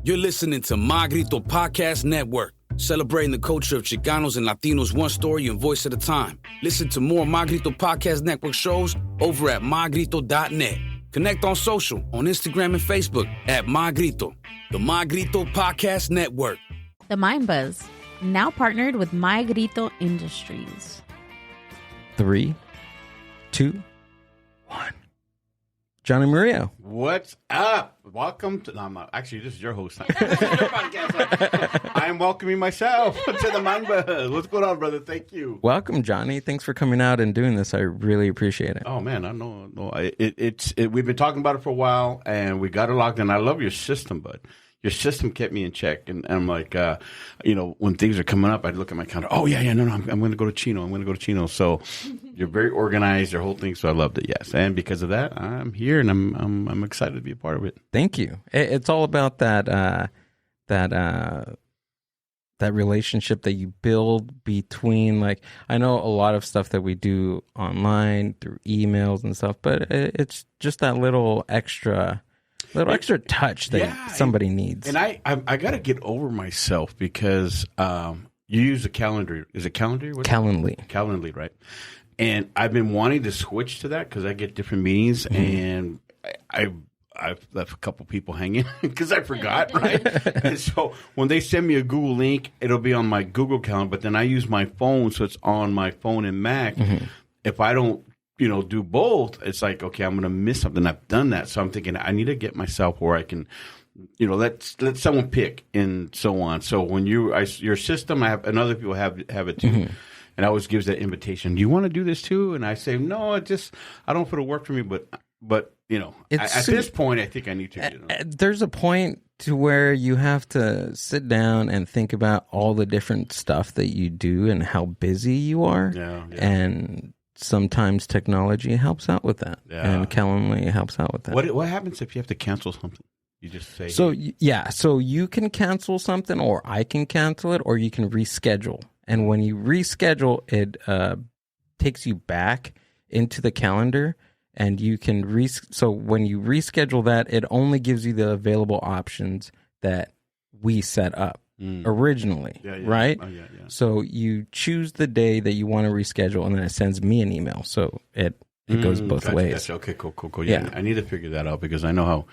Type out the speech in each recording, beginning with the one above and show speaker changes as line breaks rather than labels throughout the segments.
You're listening to My Grito Podcast Network, celebrating the culture of Chicanos and Latinos one story and voice at a time. Listen to more My Grito Podcast Network shows over at mygrito.net. Connect on social, on Instagram and Facebook at My Grito, the My Grito Podcast Network.
The Mind Buzz, now partnered with My Grito Industries.
3, 2, 1. Johnny Murillo.
What's up? Welcome to... No, I'm not. Actually, this is your host. I am welcoming myself to the Mind Buzz. What's going on, brother? Thank you.
Welcome, Johnny. Thanks for coming out and doing this. I really appreciate it.
Oh, man. I know. We've been talking about it for a while, and we got it locked in. I love your system, bud. Your system kept me in check. And I'm like, when things are coming up, I'd look at my calendar. Oh, yeah, no, I'm going to go to Chino. So you're very organized, your whole thing. So I loved it, yes. And because of that, I'm here, and I'm excited to be a part of it.
Thank you. It's all about that relationship that you build between, like, I know a lot of stuff that we do online through emails and stuff, but it's just that little extra touch that somebody needs.
And I got to get over myself because you use a calendar. Is it calendar? Calendly, right? And I've been wanting to switch to that because I get different meetings, and I've left a couple people hanging because I forgot, right? And so when they send me a Google link, it'll be on my Google Calendar, but then I use my phone, so it's on my phone and Mac. Mm-hmm. If I don't do both, it's like, okay, I'm going to miss something. I've done that. So I'm thinking I need to get myself where I can, let someone pick and so on. So when your system, and other people have it too. Mm-hmm. And it always gives that invitation. Do you want to do this too? And I say, no, I don't know if it'll work for me, but at this point, I think I need to.
There's a point to where you have to sit down and think about all the different stuff that you do and how busy you are. Yeah. And sometimes technology helps out with that, and Calendly helps out with that.
What happens if you have to cancel something? You just say...
So you can cancel something, or I can cancel it, or you can reschedule. And when you reschedule, it takes you back into the calendar, and you can So when you reschedule that, it only gives you the available options that we set up. Originally, right? Oh, yeah. So you choose the day that you want to reschedule, and then it sends me an email. So it goes both ways.
Gotcha. Okay, cool. Yeah, I need to figure that out because I know how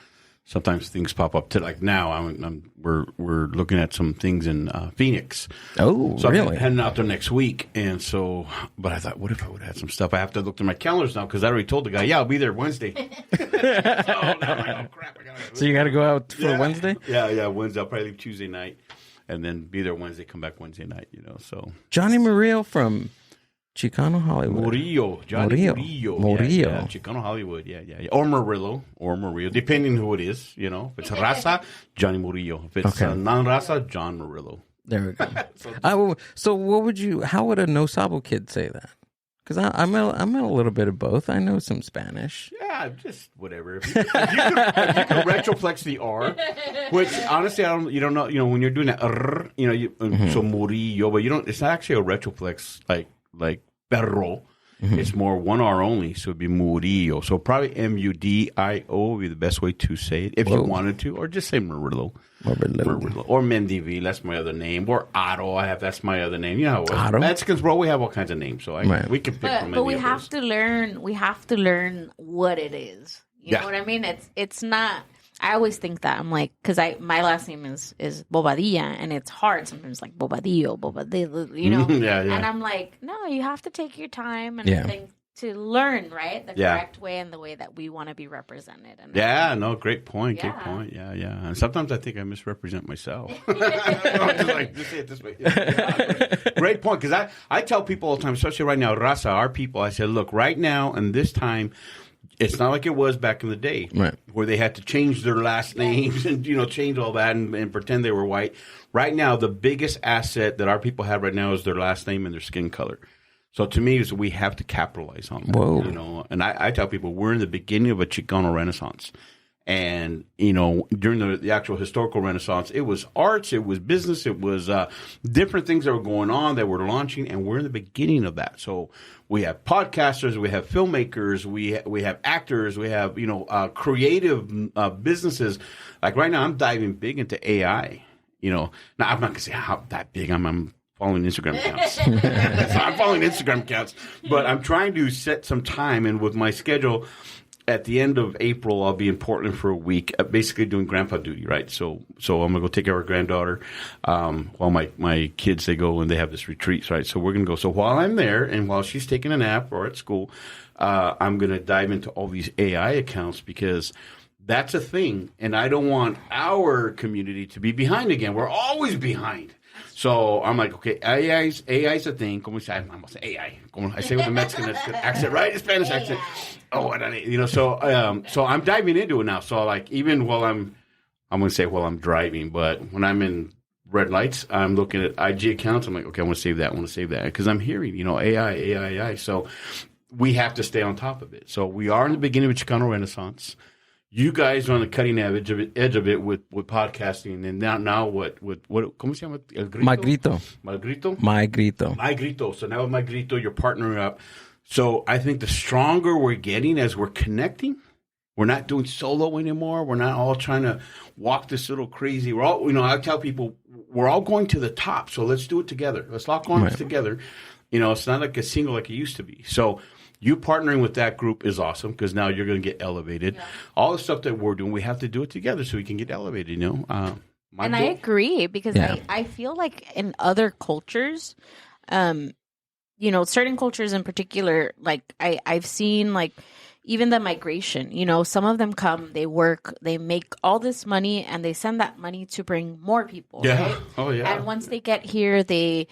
sometimes things pop up. Like now, we're looking at some things in Phoenix.
Oh,
so
really?
I'm heading out there next week, and so. But I thought, what if I would have had some stuff? I have to look through my calendars now because I already told the guy, I'll be there Wednesday. Crap!
So you got to go out for Wednesday?
Yeah, Wednesday. I'll probably leave Tuesday night. And then be there Wednesday, come back Wednesday night, so.
Johnny Murillo from Chicano Hollywood.
Johnny Murillo. Yeah, Chicano Hollywood, yeah. Or Murillo, depending who it is, If it's Raza, Johnny Murillo. If it's non-Raza, John Murillo.
There we go. So how would a No Sabo kid say that? Because I'm a little bit of both. I know some Spanish.
Yeah, just whatever. If you can retroflex the R, which honestly you don't know. When you're doing that, so Murillo, but you don't. It's not actually a retroflex like perro. Mm-hmm. It's more one R only, so it'd be Murillo. So probably Mudio would be the best way to say it if you wanted to, or just say Murillo. Or Mendivi, that's my other name. Or Otto, that's my other name.
Otto?
Mexicans, bro, we have all kinds of names, so we can pick from any
But we have to learn. We have to learn what it is. You know what I mean? It's not. I always think that I'm like, because my last name is Bobadilla, and it's hard sometimes, like Bobadillo, And I'm like, no, you have to take your time and think to learn, right? The correct way and the way that we want to be represented. And
great point. Great point. Yeah. And sometimes I think I misrepresent myself. I'm just say it this way. Great point. Because I tell people all the time, especially right now, Raza, our people, I said, look, right now and this time, it's not like it was back in the day, right, where they had to change their last names and change all that and pretend they were white. Right now, the biggest asset that our people have right now is their last name and their skin color. So to me, we have to capitalize on that.
Whoa.
And I tell people we're in the beginning of a Chicano Renaissance. And, during the actual historical Renaissance, it was arts, it was business, it was different things that were going on that were launching, and we're in the beginning of that. So we have podcasters, we have filmmakers, we have actors, we have, creative businesses. Like right now, I'm diving big into AI. Now I'm not going to say how that big. I'm following Instagram accounts. So I'm following Instagram accounts, but I'm trying to set some time, and with my schedule, at the end of April, I'll be in Portland for a week, basically doing grandpa duty, right? So I'm going to go take care of our granddaughter while my kids, they go and they have this retreat, right? So we're going to go. So while I'm there and while she's taking a nap or at school, I'm going to dive into all these AI accounts because that's a thing. And I don't want our community to be behind again. We're always behind. So I'm like, okay, AI's a thing. Como se, I'm going to say AI. I say with a Mexican accent, right? A Spanish accent. Oh, I don't, so I'm diving into it now. So like, even while I'm going to say while I'm driving, but when I'm in red lights, I'm looking at IG accounts. I'm like, okay, I want to save that. Because I'm hearing, AI. So we have to stay on top of it. So we are in the beginning of Chicano Renaissance. You guys are on the cutting edge of it with podcasting, and now what? ¿Cómo se llama? El grito?
My grito.
My grito.
My grito.
My grito. So now with my grito, you're partnering up. So I think the stronger we're getting as we're connecting, we're not doing solo anymore. We're not all trying to walk this little crazy. We're all, I tell people we're all going to the top. So let's do it together. Let's lock arms together. It's not like a single like it used to be. So. You partnering with that group is awesome because now you're going to get elevated. Yeah. All the stuff that we're doing, we have to do it together so we can get elevated, I
agree because I feel like in other cultures, certain cultures in particular, like I've seen like even the migration, some of them come, they work, they make all this money and they send that money to bring more people.
Yeah.
Right?
Oh, yeah.
And once they get here, they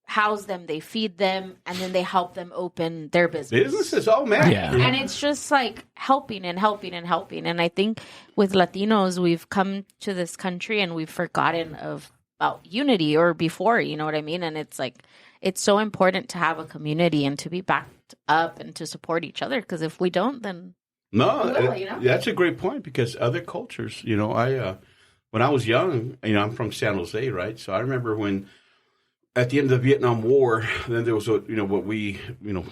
house them, they feed them, and then they help them open their
businesses. Oh man,
yeah.
And it's just like helping and helping and helping. And I think with Latinos, we've come to this country and we've forgotten about unity or before. You know what I mean? And it's like it's so important to have a community and to be backed up and to support each other. Because if we don't, then
that's a great point. Because other cultures, I when I was young, I'm from San Jose, right? So I remember when. At the end of the Vietnam War, then there was what we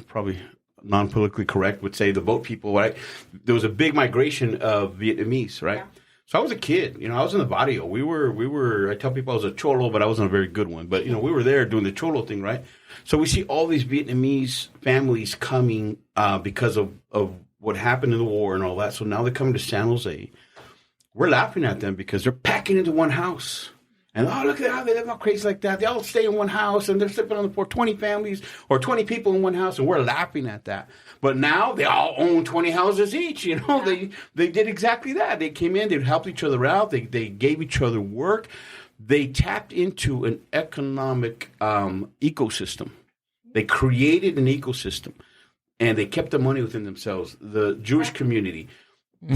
probably non-politically correct would say the boat people, right? There was a big migration of Vietnamese, right? Yeah. So I was a kid, I was in the barrio. We were. I tell people I was a cholo, but I wasn't a very good one. But we were there doing the cholo thing, right? So we see all these Vietnamese families coming because of what happened in the war and all that. So now they're coming to San Jose. We're laughing at them because they're packing into one house. And, look at how they live all crazy like that. They all stay in one house, and they're sleeping on the floor, 20 families or 20 people in one house, and we're laughing at that. But now they all own 20 houses each. They did exactly that. They came in, they helped each other out, they gave each other work. They tapped into an economic ecosystem. They created an ecosystem, and they kept the money within themselves. The Jewish community,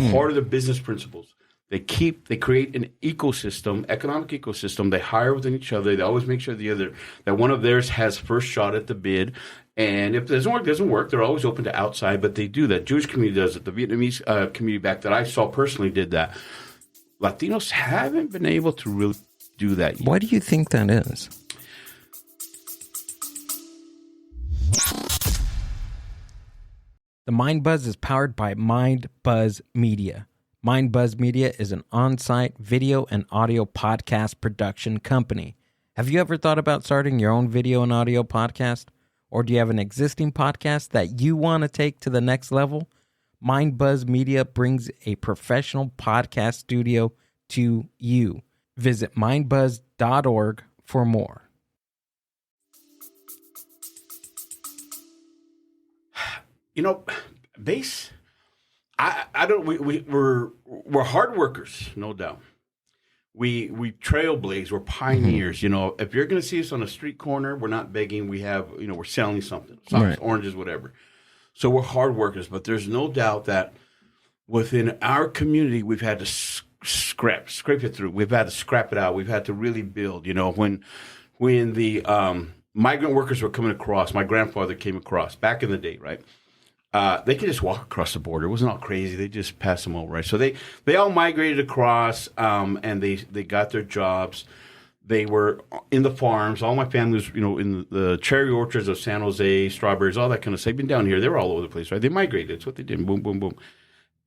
part of the business principles. They create an ecosystem, economic ecosystem. They hire within each other. They always make sure that one of theirs has first shot at the bid. And if it doesn't work, they're always open to outside, but they do that. Jewish community does it. The Vietnamese community back that I saw personally did that. Latinos haven't been able to really do that yet.
Why do you think that is? The Mind Buzz is powered by Mind Buzz Media. Mind Buzz Media is an on-site video and audio podcast production company. Have you ever thought about starting your own video and audio podcast? Or do you have an existing podcast that you want to take to the next level? Mind Buzz Media brings a professional podcast studio to you. Visit mindbuzz.org for more.
Bass. I don't. We're hard workers, no doubt. We trailblaze. We're pioneers. If you're going to see us on a street corner, we're not begging. We have, we're selling something, socks, oranges, whatever. So we're hard workers. But there's no doubt that within our community, we've had to scrape it through. We've had to scrap it out. We've had to really build. When the migrant workers were coming across, my grandfather came across back in the day, right? they could just walk across the border. It wasn't all crazy. They just passed them over, right? So they all migrated across, and they got their jobs. They were in the farms. All my family was, in the cherry orchards of San Jose, strawberries, all that kind of stuff. They've been down here. They were all over the place, right? They migrated. That's what they did. Boom, boom, boom.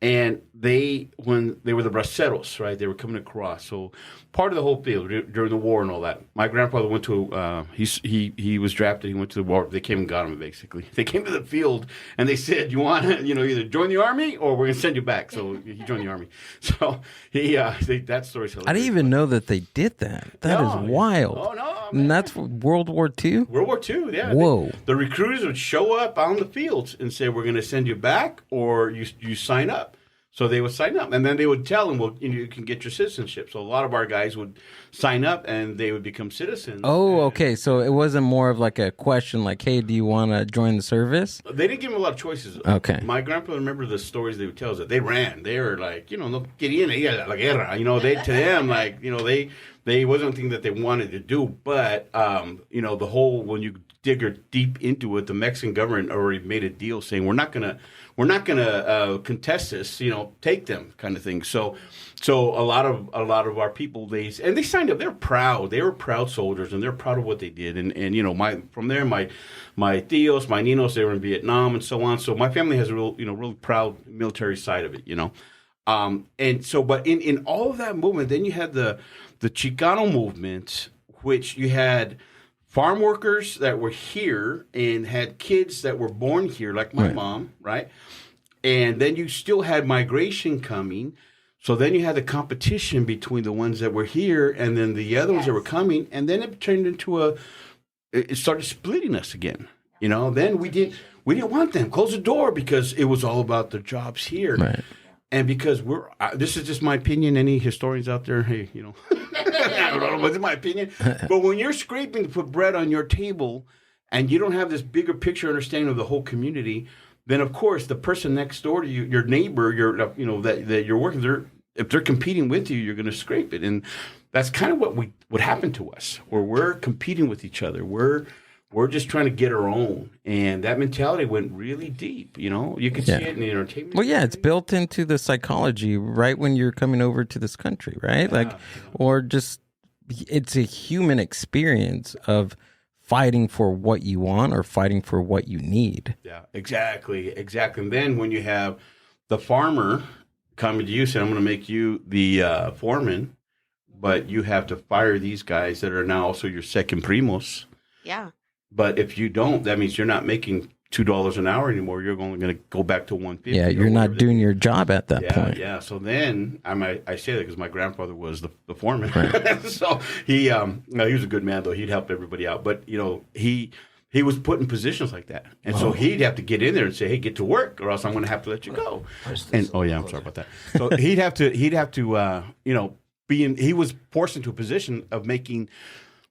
And when they were the braceros, right? They were coming across. So part of the whole field during the war and all that. My grandfather went to he was drafted. He went to the war. They came and got him basically. They came to the field and they said, "You want to either join the army or we're gonna send you back." So he joined the army. So that story's hilarious.
I didn't even know that they did that. That is wild.
Oh no. Man.
And that's World War II?
World War II, yeah.
Whoa.
The recruiters would show up on the fields and say, "We're going to send you back or you sign up." So they would sign up. And then they would tell them, "Well, you can get your citizenship." So a lot of our guys would sign up and they would become citizens.
Oh, okay. So it wasn't more of like a question like, "Hey, do you want to join the service?"
They didn't give them a lot of choices.
Okay.
My grandpa, remember the stories they would tell us that they ran. They were like, no querían la guerra. To them, like, they wasn't anything that they wanted to do. But, the whole, when you dig deep into it, the Mexican government already made a deal saying, we're not gonna contest this, take them kind of thing. So a lot of our people, they signed up. They're proud. They were proud soldiers, and they're proud of what they did. And my tios, my ninos, they were in Vietnam and so on. So my family has a real, really proud military side of it, and so, but in all of that movement, then you had the Chicano movement, which you had farm workers that were here and had kids that were born here, like my mom, right? And then you still had migration coming. So then you had the competition between the ones that were here and then the other ones that were coming. And then it turned into it started splitting us again. Then we didn't want them. Close the door because it was all about the jobs here.
Right.
And because this is just my opinion. Any historians out there, hey, I don't know, but it's my opinion. But when you're scraping to put bread on your table and you don't have this bigger picture understanding of the whole community, then of course the person next door to you, your neighbor, that you're working, if they're competing with you, you're going to scrape it. And that's kind of what happened to us, where we're competing with each other. We're just trying to get our own. And that mentality went really deep, You can see it in the entertainment.
Well, yeah, it's built into the psychology right when you're coming over to this country, right? Or just, it's a human experience of fighting for what you want or fighting for what you need.
Yeah, exactly. And then when you have the farmer coming to you saying, "I'm going to make you the foreman, but you have to fire these guys that are now also your second primos."
Yeah.
But if you don't, that means you're not making $2 an hour anymore. You're only going to go back to $150.
Yeah, you're not doing your job at that point.
Yeah. So then I say that because my grandfather was the foreman. Right. So he was a good man though. He'd help everybody out. But he was put in positions like that, and so he'd have to get in there and say, "Hey, get to work, or else I'm going to have to let you go." And I'm sorry about that. So he'd have to he was forced into a position of making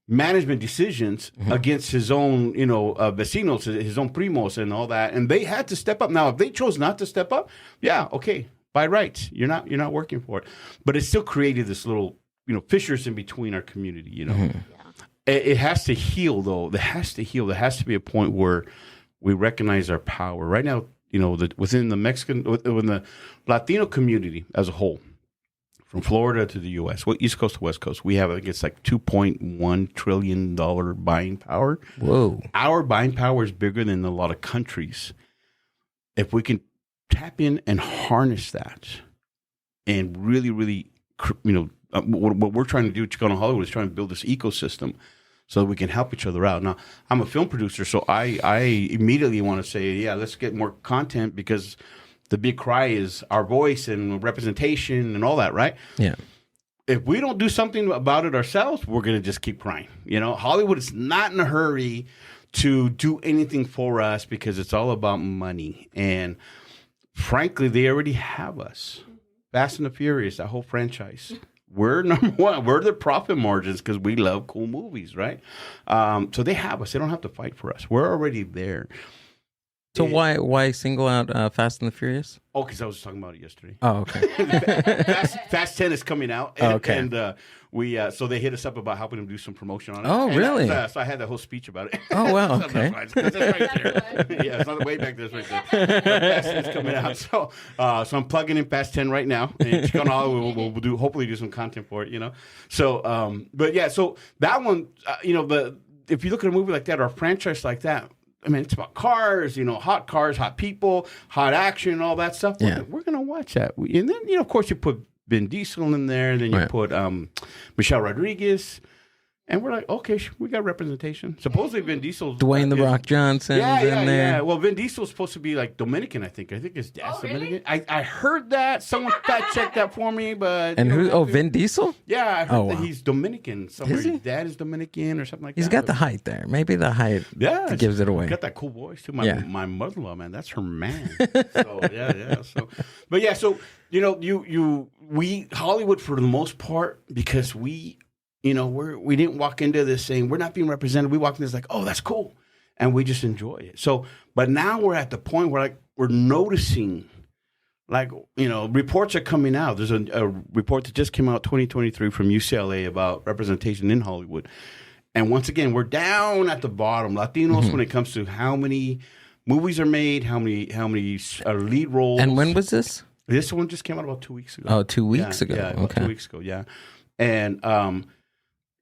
management decisions against his own, vecinos, his own primos and all that. And they had to step up. Now, if they chose not to step up, yeah, okay, by rights, you're not working for it. But it still created this little, fissures in between our community, It has to heal, though. It has to heal. There has to be a point where we recognize our power. Right now, within the Latino community as a whole, from Florida to the U.S., East Coast to West Coast, we have, I guess, like $2.1 trillion buying power.
Whoa.
Our buying power is bigger than a lot of countries. If we can tap in and harness that and really, really, what we're trying to do at Chicano Hollywood is trying to build this ecosystem so that we can help each other out. Now, I'm a film producer, so I immediately want to say, yeah, let's get more content because the big cry is our voice and representation and all that, right?
Yeah.
If we don't do something about it ourselves, we're going to just keep crying. Hollywood is not in a hurry to do anything for us because it's all about money. And frankly, they already have us. Fast and the Furious, that whole franchise. We're number one. We're the profit margins because we love cool movies, right? So they have us. They don't have to fight for us. We're already there.
So why single out Fast and the Furious?
Oh, because I was talking about it yesterday.
Oh, okay.
Fast 10 is coming out. And, and we so they hit us up about helping them do some promotion on it.
Oh, really?
So I had the whole speech about it.
Oh, wow. Okay.
That's right there. Yeah, it's on the way back there. It's right there. Fast 10 is coming out. So I'm plugging in Fast 10 right now. And Chicano Hollywood will hopefully do some content for it, So, but yeah, so that one, if you look at a movie like that or a franchise like that, I mean, it's about cars, hot people, hot action, and all that stuff.
Yeah.
We're going to watch that. And then, of course, you put Vin Diesel in there. Then you put Michelle Rodriguez. And we're like, okay, we got representation. Supposedly Vin Diesel.
Dwayne The Rock Johnson's in there.
Yeah. Well, Vin Diesel's supposed to be like Dominican, I think. I think his dad's Dominican. I heard that. Someone fact checked that for me, but.
And who? Oh, Vin Diesel?
Yeah, I heard that he's Dominican. Somewhere. His dad is Dominican or something like that.
He's got the height there. Maybe the height gives it away.
Got that cool voice too. My mother-in-law, man, that's her man. So, yeah. So, but yeah, so, we, Hollywood for the most part, because we didn't walk into this saying we're not being represented. We walked in this like, oh, that's cool. And we just enjoy it. So, but now we're at the point where we're noticing, reports are coming out. There's a report that just came out 2023 from UCLA about representation in Hollywood. And once again, we're down at the bottom. Latinos, when it comes to how many movies are made, how many lead roles.
And when was this?
This one just came out about 2 weeks ago.
Oh, 2 weeks ago.
Yeah,
okay.
2 weeks ago, yeah. And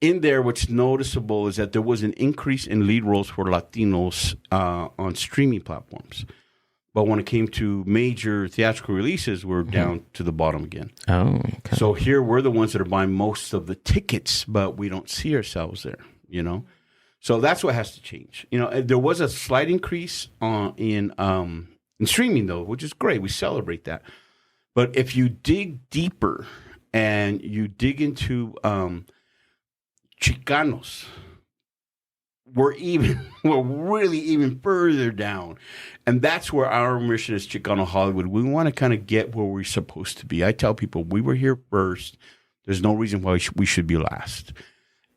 in there, what's noticeable is that there was an increase in lead roles for Latinos on streaming platforms. But when it came to major theatrical releases, we're down to the bottom again.
Oh, okay.
So here we're the ones that are buying most of the tickets, but we don't see ourselves there, So that's what has to change. There was a slight increase in streaming, though, which is great. We celebrate that. But if you dig deeper and you dig into Chicanos, we're really even further down. And that's where our mission is Chicano Hollywood. We want to kind of get where we're supposed to be. I tell people, we were here first. There's no reason why we should be last.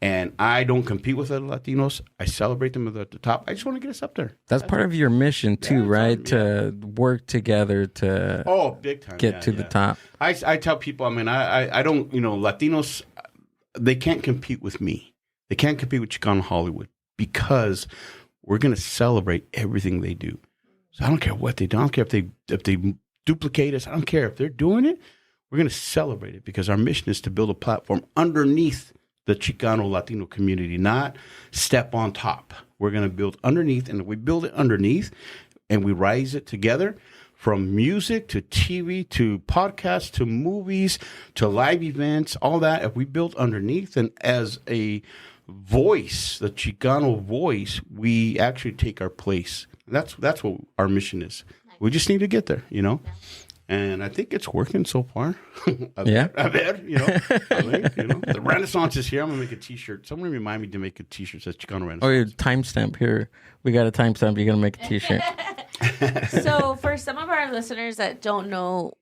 And I don't compete with other Latinos. I celebrate them at the top. I just want to get us up there.
That's part of your mission too, right? To work together to
big time.
Get to the top.
I tell people, I don't, Latinos, they can't compete with me. They can't compete with Chicano Hollywood because we're going to celebrate everything they do. So I don't care what they do. I don't care if they duplicate us. I don't care if they're doing it. We're going to celebrate it because our mission is to build a platform underneath the Chicano Latino community, not step on top. We're going to build underneath, and if we build it underneath and we rise it together, from music to TV to podcasts to movies to live events, all that, if we build underneath and as a voice, the Chicano voice, we actually take our place. That's what our mission is. We just need to get there, And I think it's working so far. I bet, the Renaissance is here. I'm going to make a T-shirt. Someone remind me to make a T-shirt that says Chicano Renaissance.
Oh, your timestamp here. We got a timestamp. You're going to make a T-shirt.
So for some of our listeners that don't know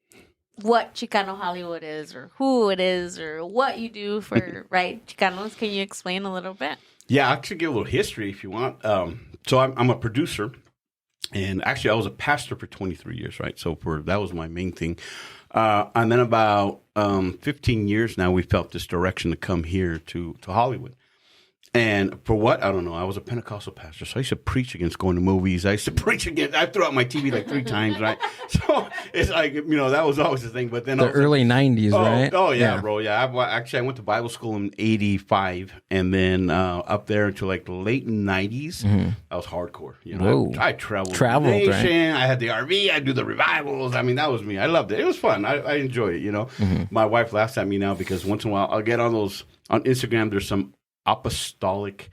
what Chicano Hollywood is or who it is or what you do for, Chicanos, can you explain a little bit?
Yeah, I'll actually give a little history if you want. So I'm a producer. And actually, I was a pastor for 23 years, right? So that was my main thing. And then about 15 years now, we felt this direction to come here to Hollywood. And for what? I don't know. I was a Pentecostal pastor, so I used to preach against going to movies. I threw out my TV like 3 times, right? So it's like, that was always the thing. But then
the early 90s, right?
Oh, yeah, bro. Yeah. I went to Bible school in 85, and then up there until like the late 90s, I was hardcore. I traveled the nation. Right? I had the RV. I do the revivals. That was me. I loved it. It was fun. I enjoy it, My wife laughs at me now because once in a while I'll get on Instagram, there's some apostolic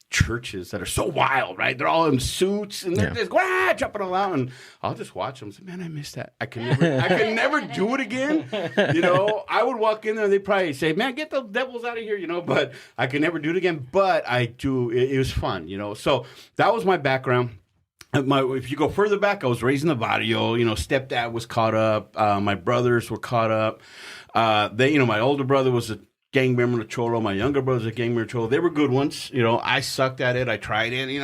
churches that are so wild, right? They're all in suits and they're just jumping around, and I'll just watch them and say, man, I miss that. I can never do it again. I would walk in there and they'd probably say, man, get the devils out of here, but I can never do it again. But I do. It was fun, So that was my background. If you go further back, I was raised in the barrio. Stepdad was caught up. My brothers were caught up. My older brother was gang member Cholo. My younger brother's a gang member Cholo. They were good ones. I sucked at it. I tried it.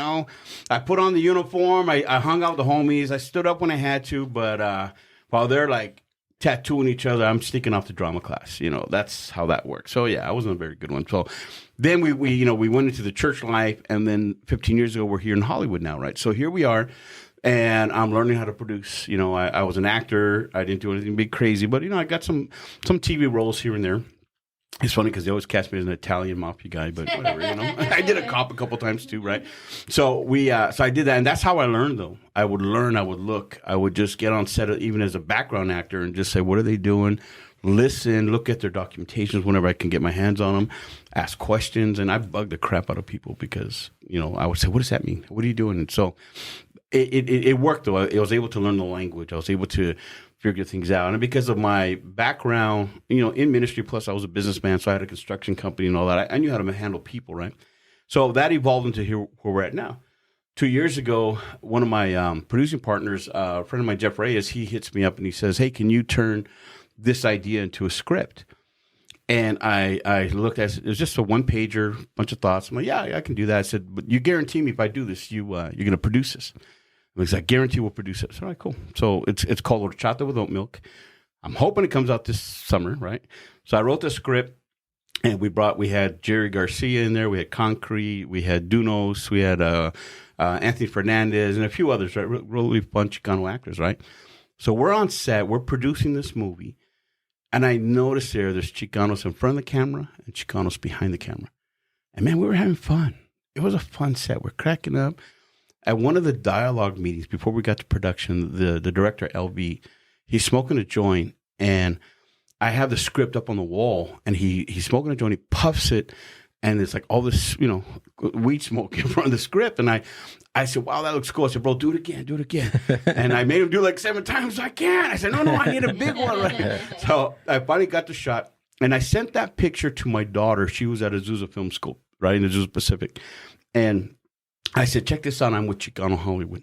I put on the uniform. I hung out with the homies. I stood up when I had to. But while they're like tattooing each other, I'm sneaking off to drama class. That's how that works. So yeah, I wasn't a very good one. So then we went into the church life, and then 15 years ago we're here in Hollywood now, right? So here we are, and I'm learning how to produce. I was an actor. I didn't do anything big crazy, but I got some TV roles here and there. It's funny because they always cast me as an Italian mafia guy, but whatever, I did a cop a couple times too, right? So so I did that, and that's how I learned, though. I would learn, I would look, I would just get on set, even as a background actor, and just say, what are they doing? Listen, look at their documentations whenever I can get my hands on them, ask questions, and I bugged the crap out of people because, I would say, what does that mean? What are you doing? And so it worked, though. I was able to learn the language. I was able to figure things out. And because of my background, in ministry, plus I was a businessman, so I had a construction company and all that. I knew how to handle people, right? So that evolved into here where we're at now. 2 years ago, one of my producing partners, a friend of mine, Jeff Reyes, he hits me up and he says, hey, can you turn this idea into a script? And I looked at it. It was just a one-pager, bunch of thoughts. I'm like, yeah, I can do that. I said, but you guarantee me if I do this, you're going to produce this. Because I guarantee we'll produce it. So, all right, cool. So it's called Horchata with Oat Milk. I'm hoping it comes out this summer, right? So I wrote the script, and we had Jerry Garcia in there. We had Concrete. We had Dunos. We had Anthony Fernandez and a few others, right? Really fun Chicano actors, right? So we're on set. We're producing this movie. And I noticed there's Chicanos in front of the camera and Chicanos behind the camera. And, man, we were having fun. It was a fun set. We're cracking up. At one of the dialogue meetings before we got to production, the director, LV, he's smoking a joint, and I have the script up on the wall, and he's smoking a joint, he puffs it, and it's like all this, weed smoke in front of the script. And I said, wow, that looks cool. I said, bro, do it again. And I made him do like 7 times. I can't. I said, no, I need a big one. Right? So I finally got the shot, and I sent that picture to my daughter. She was at Azusa Film School, right, in Azusa Pacific. And I said, check this out. I'm with Chicano Hollywood.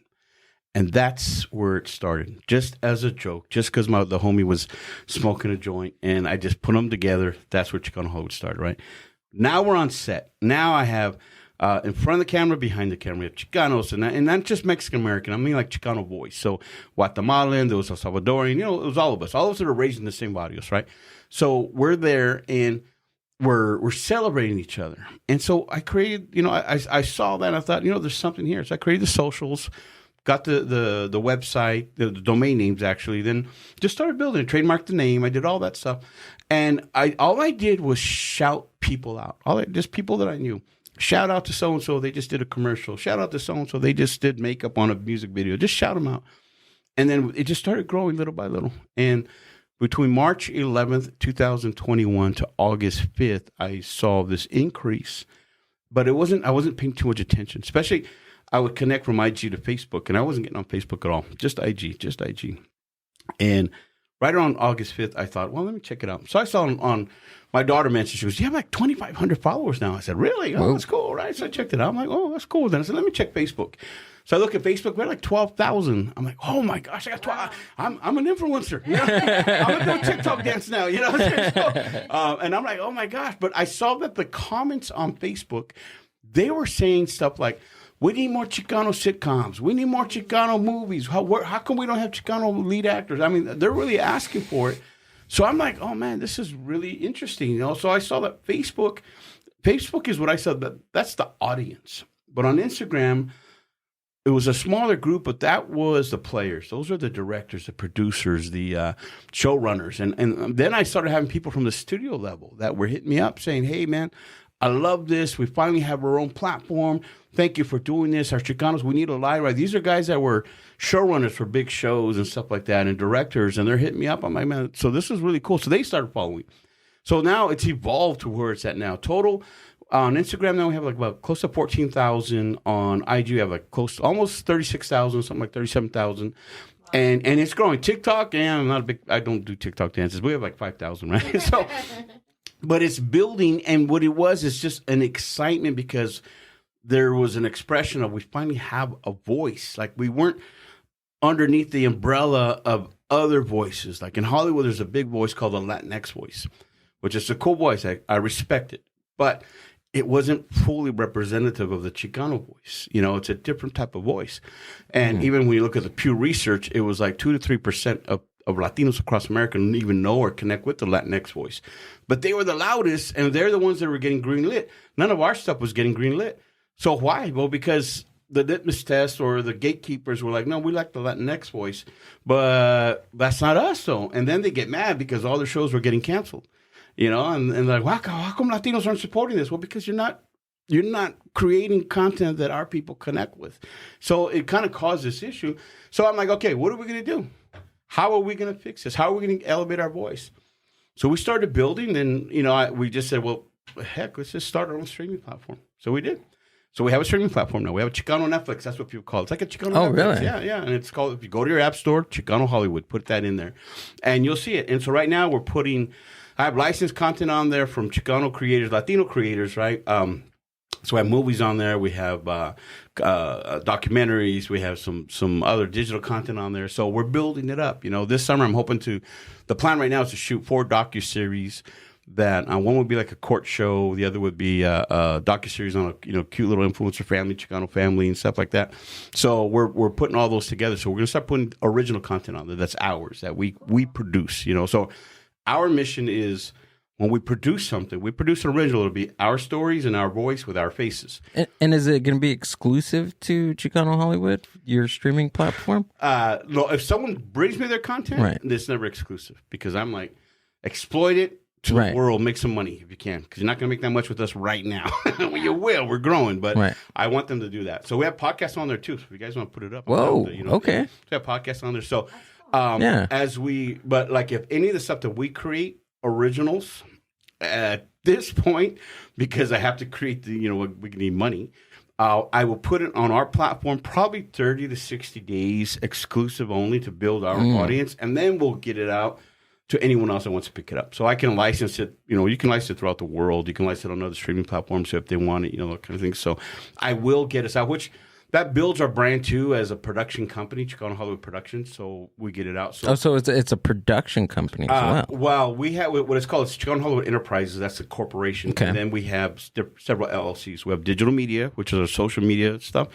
And that's where it started, just as a joke, just because the homie was smoking a joint, and I just put them together. That's where Chicano Hollywood started, right? Now we're on set. Now I have in front of the camera, behind the camera, we have Chicanos, and not just Mexican-American. I mean like Chicano voice. So Guatemalan, there was El Salvadorian, it was all of us. All of us that are raised in the same barrios, right? So we're there, and we're celebrating each other. And so I created, I saw that, and I thought, there's something here. So I created the socials, got the website, the domain names actually, then just started building it, trademarked the name. I did all that stuff. And all I did was shout people out, just people that I knew. Shout out to so-and-so, they just did a commercial. Shout out to so-and-so, they just did makeup on a music video. Just shout them out. And then it just started growing little by little. And between March 11th, 2021 to August 5th, I saw this increase. But I wasn't paying too much attention. Especially, I would connect from IG to Facebook, and I wasn't getting on Facebook at all. Just IG. And right around August 5th, I thought, well, let me check it out. So I saw on my daughter mentioned, she goes, you have like 2,500 followers now. I said, really? Oh, that's cool, right? So I checked it out. I'm like, oh, that's cool. Then I said, let me check Facebook. So I look at Facebook, we're like 12,000. I'm like, oh my gosh, I got 12. I'm an influencer. I'm gonna do a TikTok dance now, So, and I'm like, oh my gosh. But I saw that the comments on Facebook, they were saying stuff like, we need more Chicano sitcoms. We need more Chicano movies. How come we don't have Chicano lead actors? I mean, they're really asking for it. So I'm like, oh man, this is really interesting. So I saw that Facebook is what I said, that's the audience. But on Instagram, it was a smaller group, but that was the players. Those are the directors, the producers, the showrunners. And then I started having people from the studio level that were hitting me up saying, hey, man, I love this. We finally have our own platform. Thank you for doing this. Our Chicanos, we need a live ride. These are guys that were showrunners for big shows and stuff like that and directors, and they're hitting me up. I'm like, man, so this is really cool. So they started following. So now it's evolved to where it's at now. Total on Instagram now we have like about close to 14,000. On IG we have like close to almost 36,000, something like 37,000. And it's growing. TikTok, and I don't do TikTok dances. We have like 5,000, right? So, but it's building, and what it was is just an excitement because there was an expression of we finally have a voice. Like we weren't underneath the umbrella of other voices. Like in Hollywood, there's a big voice called the Latinx voice, which is a cool voice. I respect it. But it wasn't fully representative of the Chicano voice. It's a different type of voice. And even when you look at the Pew Research, it was like 2 to 3% of Latinos across America didn't even know or connect with the Latinx voice. But they were the loudest, and they're the ones that were getting greenlit. None of our stuff was getting greenlit. So why? Well, because the litmus test or the gatekeepers were like, no, we like the Latinx voice, but that's not us, though. And then they get mad because all their shows were getting canceled, and they're like, how come Latinos aren't supporting this? Well, because you're not creating content that our people connect with. So it kind of caused this issue. So I'm like, okay, what are we going to do? How are we going to fix this? How are we going to elevate our voice? So we started building, and we just said, well, heck, let's just start our own streaming platform. So we did. So we have a streaming platform now. We have a Chicano Netflix. That's what people call it. It's like a Chicano Netflix.
Really?
Yeah. And it's called, if you go to your app store, Chicano Hollywood, put that in there, and you'll see it. And so right now I have licensed content on there from Chicano creators, Latino creators, right? So I have movies on there. We have documentaries. We have some other digital content on there. So we're building it up. This summer I'm hoping the plan right now is to shoot 4 docuseries that one would be like a court show. The other would be a docuseries on a cute little influencer family, Chicano family and stuff like that. So we're putting all those together. So we're going to start putting original content on there that's ours, that we produce. So our mission is, when we produce something, we produce an original. It'll be our stories and our voice with our faces.
And is it going to be exclusive to Chicano Hollywood, your streaming platform?
No, if someone brings me their content,
right,
it's never exclusive, because I'm like, exploit it to the world, make some money if you can, because you're not going to make that much with us right now. Well, you will. We're growing, but I want them to do that. So we have podcasts on there too. So if you guys want to put it up,
whoa, okay.
We have podcasts on there. So but like, if any of the stuff that we create, originals at this point, because I have to create we need money, I will put it on our platform probably 30 to 60 days exclusive only to build our audience, and then we'll get it out to anyone else that wants to pick it up. So I can license it. You can license it throughout the world. You can license it on other streaming platforms if they want it, that kind of thing. So I will get us out, which that builds our brand too as a production company, Chicano Hollywood Productions. So we get it out.
So it's a production company as well.
Well, we have what it's called. It's Chicano Hollywood Enterprises. That's a corporation. Okay. And then we have several LLCs. We have digital media, which is our social media stuff.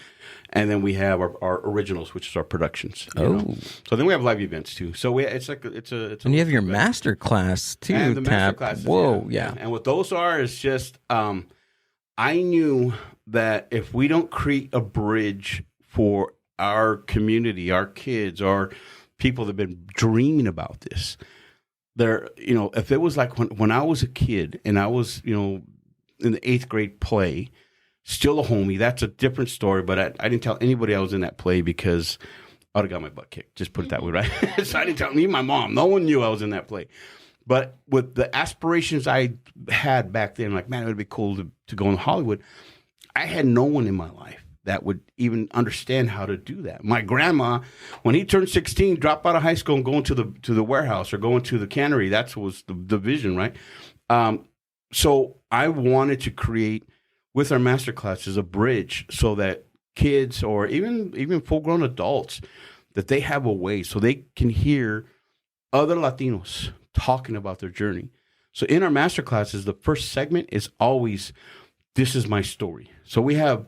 And then we have our originals, which is our productions. So then we have live events too. So it's a.
And you have your master class too.
And the master classes.
Whoa, yeah.
And what those are is just, I knew that if we don't create a bridge for our community, our kids, our people that have been dreaming about this, if it was like when I was a kid and I was, in the 8th grade play, still a homie, that's a different story, but I didn't tell anybody I was in that play because I would have got my butt kicked. Just put it that way, right? So I didn't tell me, my mom. No one knew I was in that play. But with the aspirations I had back then, like, man, it would be cool to go in Hollywood. I had no one in my life that would even understand how to do that. My grandma, when he turned 16, dropped out of high school and going to the warehouse or going to the cannery. That was the vision, right? So I wanted to create, with our master classes, a bridge so that kids or even full-grown adults, that they have a way so they can hear other Latinos talking about their journey. So in our master classes, the first segment is always, this is my story. So we have,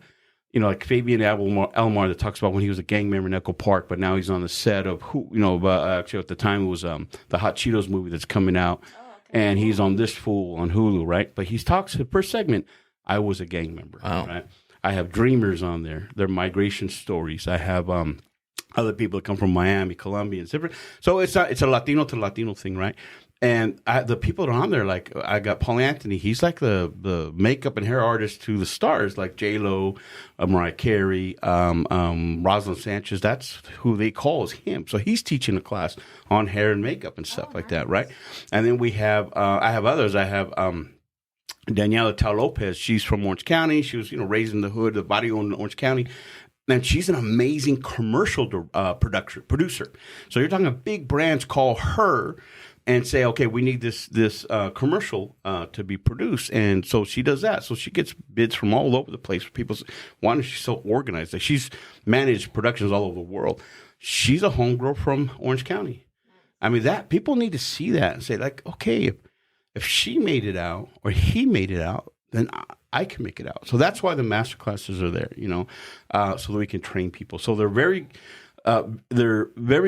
like Fabian Elmar that talks about when he was a gang member in Echo Park, but now he's on the set of actually at the time it was the Hot Cheetos movie that's coming out, and he's on This Fool on Hulu, right? But he talks, the first segment, I was a gang member, right? I have dreamers on there, their migration stories. I have other people that come from Miami, Colombia, and different. So it's a Latino to Latino thing, right? And the people that are on there, like I got Paul Anthony. He's like the makeup and hair artist to the stars, like J-Lo, Mariah Carey, Rosalind Sanchez. That's who they call as him. So he's teaching a class on hair and makeup and stuff like that, right? And then we have I have others. I have Daniela Tal Lopez. She's from Orange County. She was raised in the hood, the barrio in Orange County. And she's an amazing commercial producer. So you're talking about big brands call her and say, okay, we need this commercial to be produced. And so she does that. So she gets bids from all over the place. People say, why is she so organized? Like, she's managed productions all over the world. She's a homegirl from Orange County. I mean, that people need to see that and say, like, okay, if she made it out or he made it out, then I can make it out. So that's why the master classes are there, so that we can train people. So they're very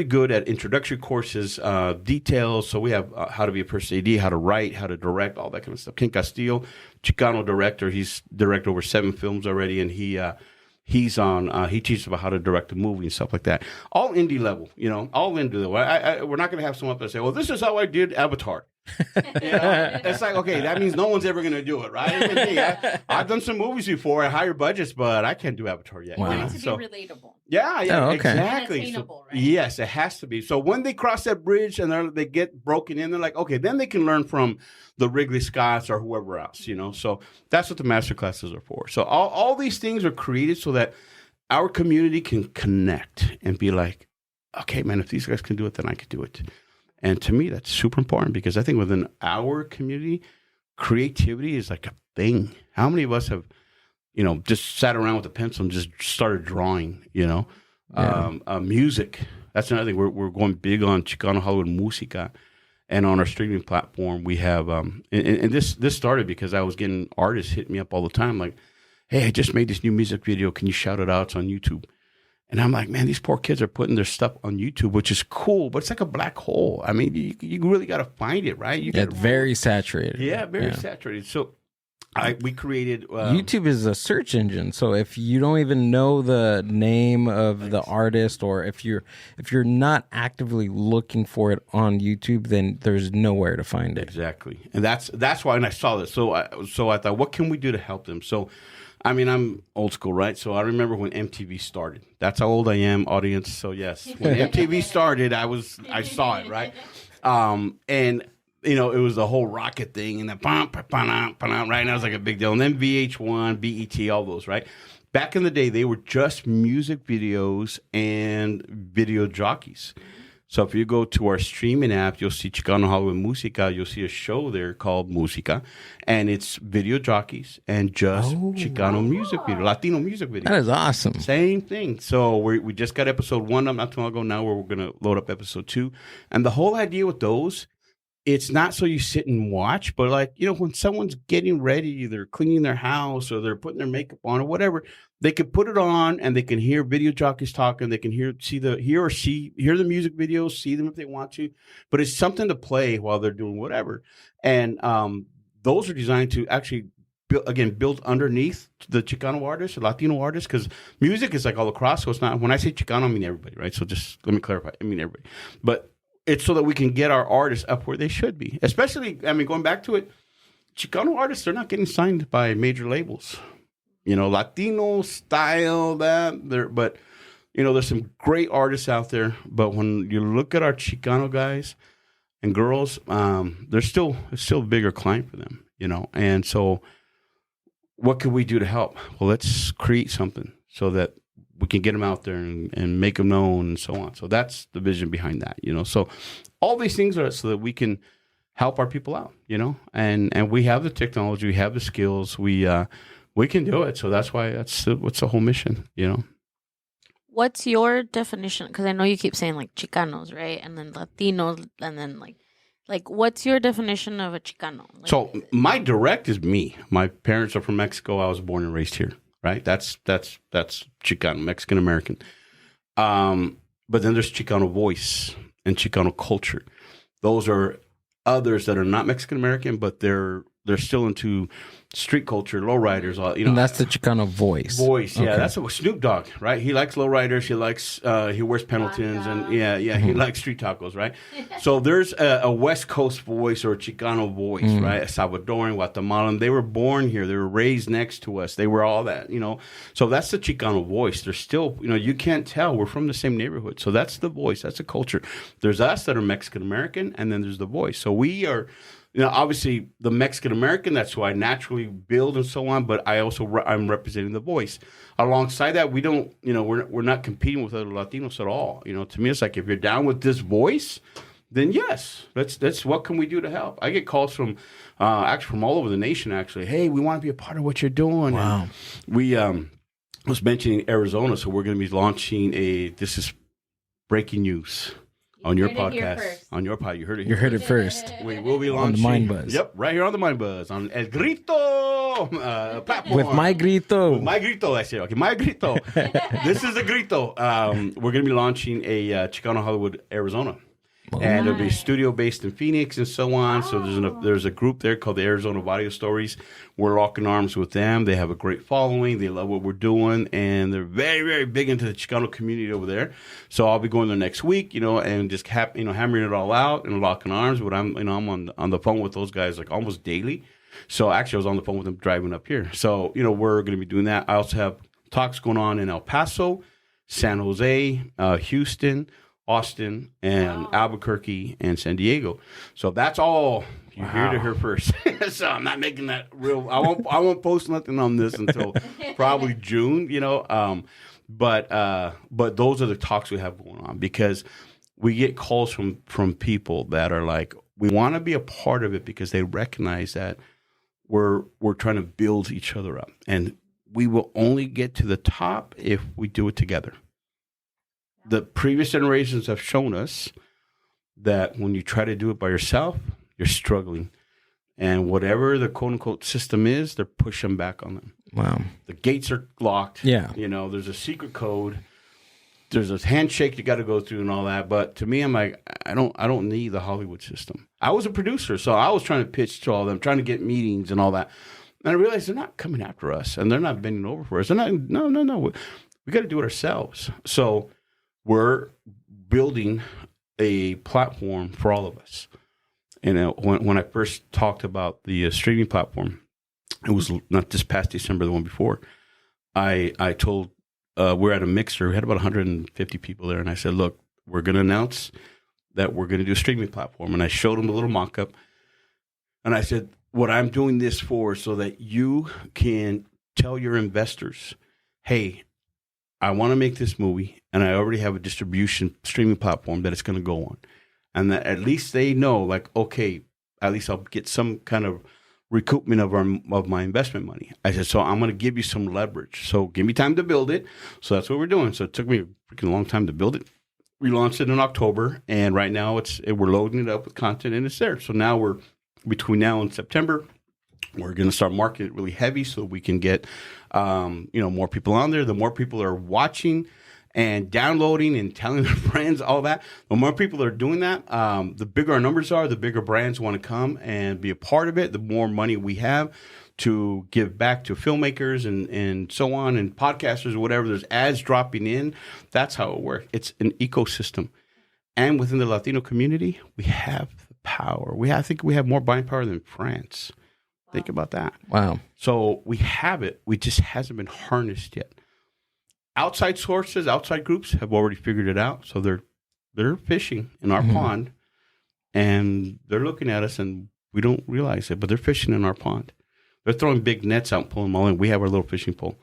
good at introductory courses, details. So we have how to be a person AD, how to write, how to direct, all that kind of stuff. Ken Castillo, Chicano director, he's directed over 7 films already, and he teaches about how to direct a movie and stuff like that. All indie level, all indie level. We're not going to have someone up there say, well, this is how I did Avatar. It's like, okay, that means no one's ever going to do it, right? Even me, I've done some movies before at higher budgets, but I can't do Avatar yet.
Wow. It needs to be relatable.
Yeah,
oh, okay.
Exactly.
So, right?
Yes, it has to be. So when they cross that bridge and they get broken in, they're like, okay, then they can learn from the Wrigley Scotts or whoever else, So that's what the master classes are for. So all these things are created so that our community can connect and be like, okay, man, if these guys can do it, then I can do it. And to me, that's super important because I think within our community, creativity is like a thing. How many of us have, just sat around with a pencil and just started drawing, music. That's another thing. We're going big on Chicano Hollywood Música. And on our streaming platform, we have, and this started because I was getting artists hit me up all the time like, hey, I just made this new music video. Can you shout it out? It's on YouTube. And I'm like, man, these poor kids are putting their stuff on YouTube, which is cool, but it's like a black hole. I mean, you really got to find it, right?
It's very saturated.
Yeah, very saturated. So we created...
YouTube is a search engine. So if you don't even know the name of the artist, or if you're not actively looking for it on YouTube, then there's nowhere to find it.
Exactly. And that's why when I saw this. So I thought, what can we do to help them? So I mean, I'm old school, right? So I remember when MTV started. That's how old I am, audience. So yes, when MTV started, I saw it, right? And it was the whole rocket thing and the right? And that was like a big deal. And then VH1, BET, all those, right? Back in the day, they were just music videos and video jockeys. So if you go to our streaming app, you'll see Chicano Hollywood Música. You'll see a show there called Música, and it's video jockeys and just Chicano music video, Latino music video.
That is awesome.
Same thing. So we just got episode 1 up not too long ago now, where we're going to load up episode 2. And the whole idea with those, it's not so you sit and watch, but like, when someone's getting ready, they're cleaning their house or they're putting their makeup on or whatever, they could put it on and they can hear video jockeys talking. They can hear the music videos, see them if they want to, but it's something to play while they're doing whatever. And those are designed to actually build underneath the Chicano artists, or Latino artists, because music is like all across. So it's not, when I say Chicano, I mean everybody, right? So just let me clarify. I mean everybody, but it's so that we can get our artists up where they should be. Especially, I mean, going back to it, Chicano artists, they're not getting signed by major labels. Latino style but there's some great artists out there. But when you look at our Chicano guys and girls, it's still a bigger client for them, And so what can we do to help? Well, let's create something so that we can get them out there and make them known and so on. So that's the vision behind that, So all these things are so that we can help our people out, and we have the technology, we have the skills, we can do it. So that's why what's the whole mission,
What's your definition? Because I know you keep saying like Chicanos, right? And then Latinos, and then like what's your definition of a Chicano?
So my direct is me. My parents are from Mexico. I was born and raised here. Right, that's Chicano, Mexican American. But then there's Chicano voice and Chicano culture. Those are others that are not Mexican American, but they're still into street culture, lowriders.
And that's the Chicano voice.
Voice, yeah. Okay. That's what Snoop Dogg, right? He likes lowriders. He likes he wears Pendletons, and he likes street tacos, right? So there's a West Coast voice or a Chicano voice, right? A Salvadoran, Guatemalan. They were born here. They were raised next to us. They were all that, So that's the Chicano voice. They're still, you can't tell. We're from the same neighborhood. So that's the voice. That's the culture. There's us that are Mexican American, and then there's the voice. So we are. Obviously the Mexican American, that's who I naturally build and so on, but I'm representing the voice. Alongside that, we don't, we're not competing with other Latinos at all. To me, it's like, if you're down with this voice, then yes, that's what can we do to help? I get calls from, actually from all over the nation, actually. Hey, we want to be a part of what you're doing.
Wow.
And we, was mentioning Arizona, so we're going to be launching this is breaking news. on your podcast. On your pod. You heard it.
You heard it first.
We will be launching.
On the Mind Buzz.
Yep, right here on the Mind Buzz. On El Grito platform.
With My Grito.
With My Grito, I said. Okay, My Grito. This is a Grito. We're going to be launching a Chicano Hollywood, Arizona. And it'll be studio based in Phoenix and so on. So there's a group there called the Arizona Audio Stories. We're locking arms with them. They have a great following. They love what we're doing, and they're very, very big into the Chicano community over there. So I'll be going there next week, and just hammering it all out and locking arms. But I'm on the phone with those guys like almost daily. So actually, I was on the phone with them driving up here. So we're going to be doing that. I also have talks going on in El Paso, San Jose, Houston, Austin, and Albuquerque, and San Diego. So that's all you hear to her first. So I'm not making that real. I won't post nothing on this until probably June. But those are the talks we have going on, because we get calls from people that are like, we want to be a part of it because they recognize that we're trying to build each other up, and we will only get to the top if we do it together. The previous generations have shown us that when you try to do it by yourself, you're struggling. And whatever the quote-unquote system is, they're pushing back on them.
Wow.
The gates are locked.
Yeah.
There's a secret code. There's a handshake you got to go through and all that. But to me, I'm like, I don't need the Hollywood system. I was a producer, so I was trying to pitch to all of them, trying to get meetings and all that. And I realized they're not coming after us, and they're not bending over for us. They're not. No. We got to do it ourselves. So we're building a platform for all of us. And when I first talked about the streaming platform, it was not this past December, the one before. I told we're at a mixer. We had about 150 people there, and I said, "Look, we're going to announce that we're going to do a streaming platform." And I showed them a little mock-up, and I said, "What I'm doing this for, so that you can tell your investors, hey, I want to make this movie, and I already have a distribution streaming platform that it's going to go on. And that at least they know, like, okay, at least I'll get some kind of recoupment of my investment money." I said, so I'm going to give you some leverage. So give me time to build it. So that's what we're doing. So it took me a freaking long time to build it. We launched it in October, and right now we're loading it up with content, and it's there. So now between now and September, we're going to start marketing it really heavy so we can get, more people on there. The more people are watching and downloading and telling their friends, all that, the more people that are doing that, the bigger our numbers are, the bigger brands want to come and be a part of it, the more money we have to give back to filmmakers and so on, and podcasters or whatever. There's ads dropping in. That's how it works. It's an ecosystem. And within the Latino community, we have the power. I think we have more buying power than France. Think about that.
Wow.
So we have it. We just hasn't been harnessed yet. Outside sources, outside groups have already figured it out. So they're fishing in our pond, and they're looking at us, and we don't realize it, but they're fishing in our pond. They're throwing big nets out and pulling them all in. We have our little fishing pole.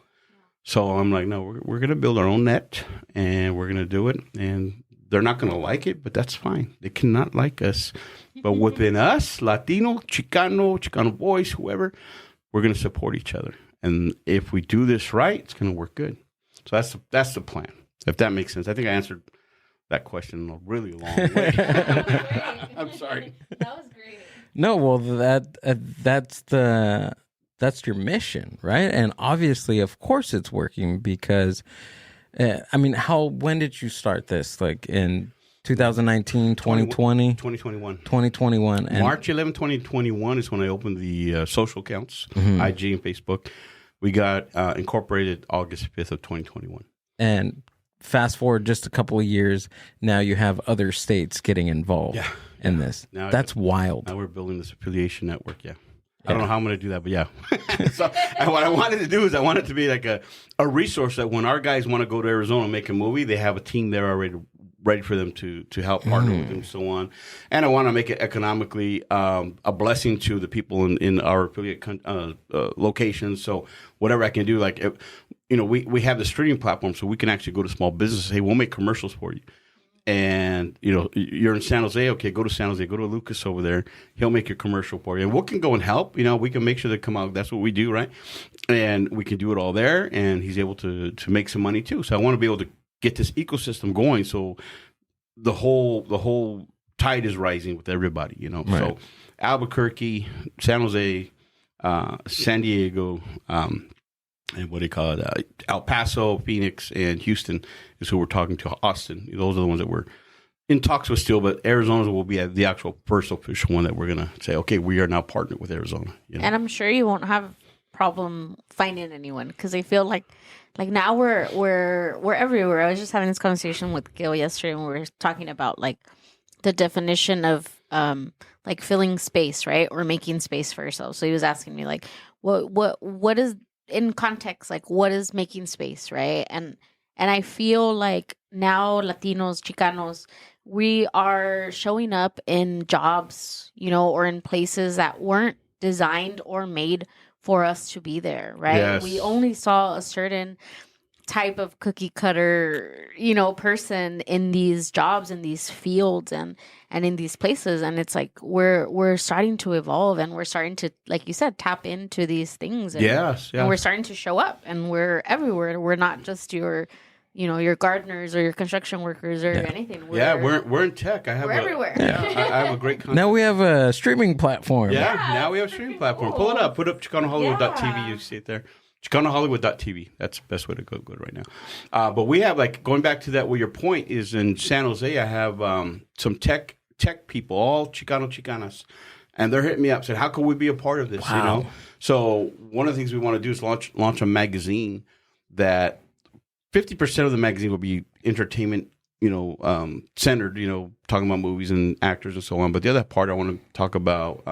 So I'm like, no, we're going to build our own net, and we're going to do it. And they're not going to like it, but that's fine. They cannot like us. But within us, Latino, Chicano boys, whoever, we're going to support each other. And if we do this right, it's going to work good. So that's the plan, if that makes sense. I think I answered that question in a really long way. I'm sorry.
That was great.
No, well, that's your mission, right? And obviously, of course, it's working because, when did you start this? Like in 2019, 2020?
2021.
2021. And
March 11, 2021 is when I opened the social accounts, IG and Facebook. We got incorporated August 5th of 2021.
And fast forward just a couple of years, now you have other states getting involved in this. That's wild.
Now we're building this affiliation network, I don't know how I'm going to do that, but yeah. So what I wanted to do is I wanted to be like a resource that when our guys want to go to Arizona and make a movie, they have a team there already ready for them to help partner with them and so on. And I want to make it economically a blessing to the people in our affiliate locations. So whatever I can do, like, we have the streaming platform, so we can actually go to small businesses. Hey, we'll make commercials for you. And, you're in San Jose. Okay, go to San Jose. Go to Lucas over there. He'll make your commercial for you. And we can go and help. We can make sure they come out. That's what we do, right? And we can do it all there. And he's able to make some money, too. So I want to be able to get this ecosystem going. So the whole tide is rising with everybody, you know. Right. So Albuquerque, San Jose, San Diego, and what do you call it? El Paso, Phoenix, and Houston is who we're talking to. Austin, those are the ones that we're in talks with still, but Arizona will be the actual first official one that we're going to say, okay, we are now partnered with Arizona. You know?
And I'm sure you won't have problem finding anyone, because I feel like now we're everywhere. I was just having this conversation with Gil yesterday, and we were talking about like the definition of like filling space, right, or making space for yourself. So he was asking me like, what is, in context, like what is making space, right? And I feel like now Latinos, Chicanos, we are showing up in jobs, you know, or in places that weren't designed or made for us to be there, right? Yes. We only saw a certain type of cookie cutter, you know, person in these jobs, in these fields, and in these places. And it's like we're starting to evolve, and we're starting to, like you said, tap into these things. And, and we're starting to show up, and we're everywhere. We're not just your gardeners or your construction workers or anything.
We're in tech.
We're everywhere.
I have a great content.
Now we have a streaming platform.
Now we have a streaming platform. Pull it up. Put up ChicanoHollywood.tv. You see it there. ChicanoHollywood.tv. That's the best way to go right now. But we have, like, going back to that, where your point is, in San Jose, I have some tech people, all Chicanas, and they're hitting me up, saying, how can we be a part of this? Wow. You know? So one of the things we want to do is launch a magazine that 50% of the magazine will be entertainment, you know, centered, you know, talking about movies and actors and so on. But the other part, I want to talk about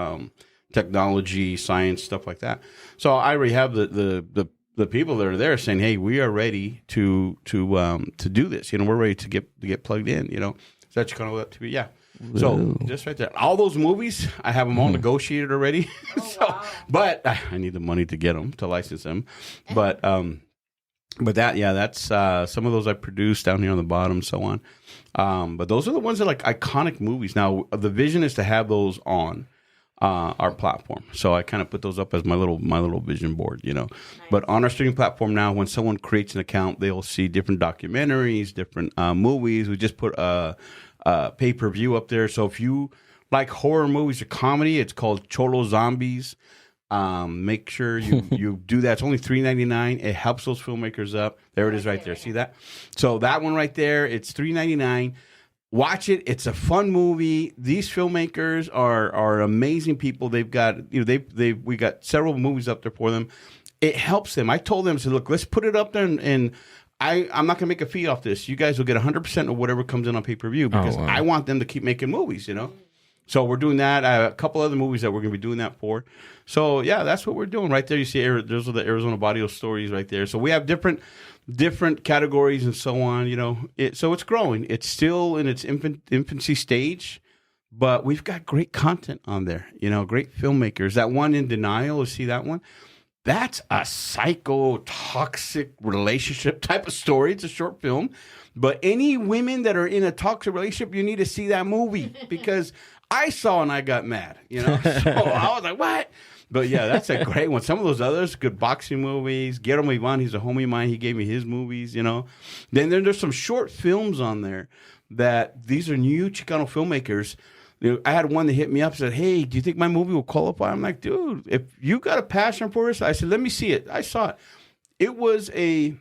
technology, science, stuff like that. So I already have the people that are there saying, hey, we are ready to do this. You know, we're ready to get plugged in. You know, is that kind of what to be? Yeah. So just right there, all those movies, I have them all negotiated already. Wow. But I need the money to get them, to license them. But that's some of those I produced down here on the bottom, so on. But those are the ones that are like iconic movies. Now the vision is to have those on our platform. So I kind of put those up as my little vision board, you know. Nice. But on our streaming platform now, when someone creates an account, they'll see different documentaries, different movies. We just put a pay-per-view up there. So if you like horror movies or comedy, it's called Cholo Zombies. Make sure you do that. It's only $3.99. It helps those filmmakers up. There it is right there. See that? So that one right there, it's $3.99. Watch it. It's a fun movie. These filmmakers are amazing people. They've got, you know, we got several movies up there for them. It helps them. I told them, I said, look, let's put it up there, and I'm not gonna make a fee off this. You guys will get 100% of whatever comes in on pay-per-view, because I want them to keep making movies, you know. So we're doing that. A couple other movies that we're going to be doing that for. So, yeah, that's what we're doing. Right there, you see those are the Arizona Barrio stories right there. So we have different categories and so on, you know. So it's growing. It's still in its infancy stage, but we've got great content on there, you know, great filmmakers. That one, In Denial, you see that one? That's a psycho-toxic relationship type of story. It's a short film. But any women that are in a toxic relationship, you need to see that movie, because I saw and I got mad, you know. So I was like, what? But yeah, that's a great one. Some of those others, good boxing movies. Guillermo Ivan, he's a homie of mine. He gave me his movies, you know. Then there's some short films on there that these are new Chicano filmmakers. You know, I had one that hit me up and said, hey, do you think my movie will qualify? I'm like, dude, if you got a passion for this, I said, let me see it. I saw it. It was a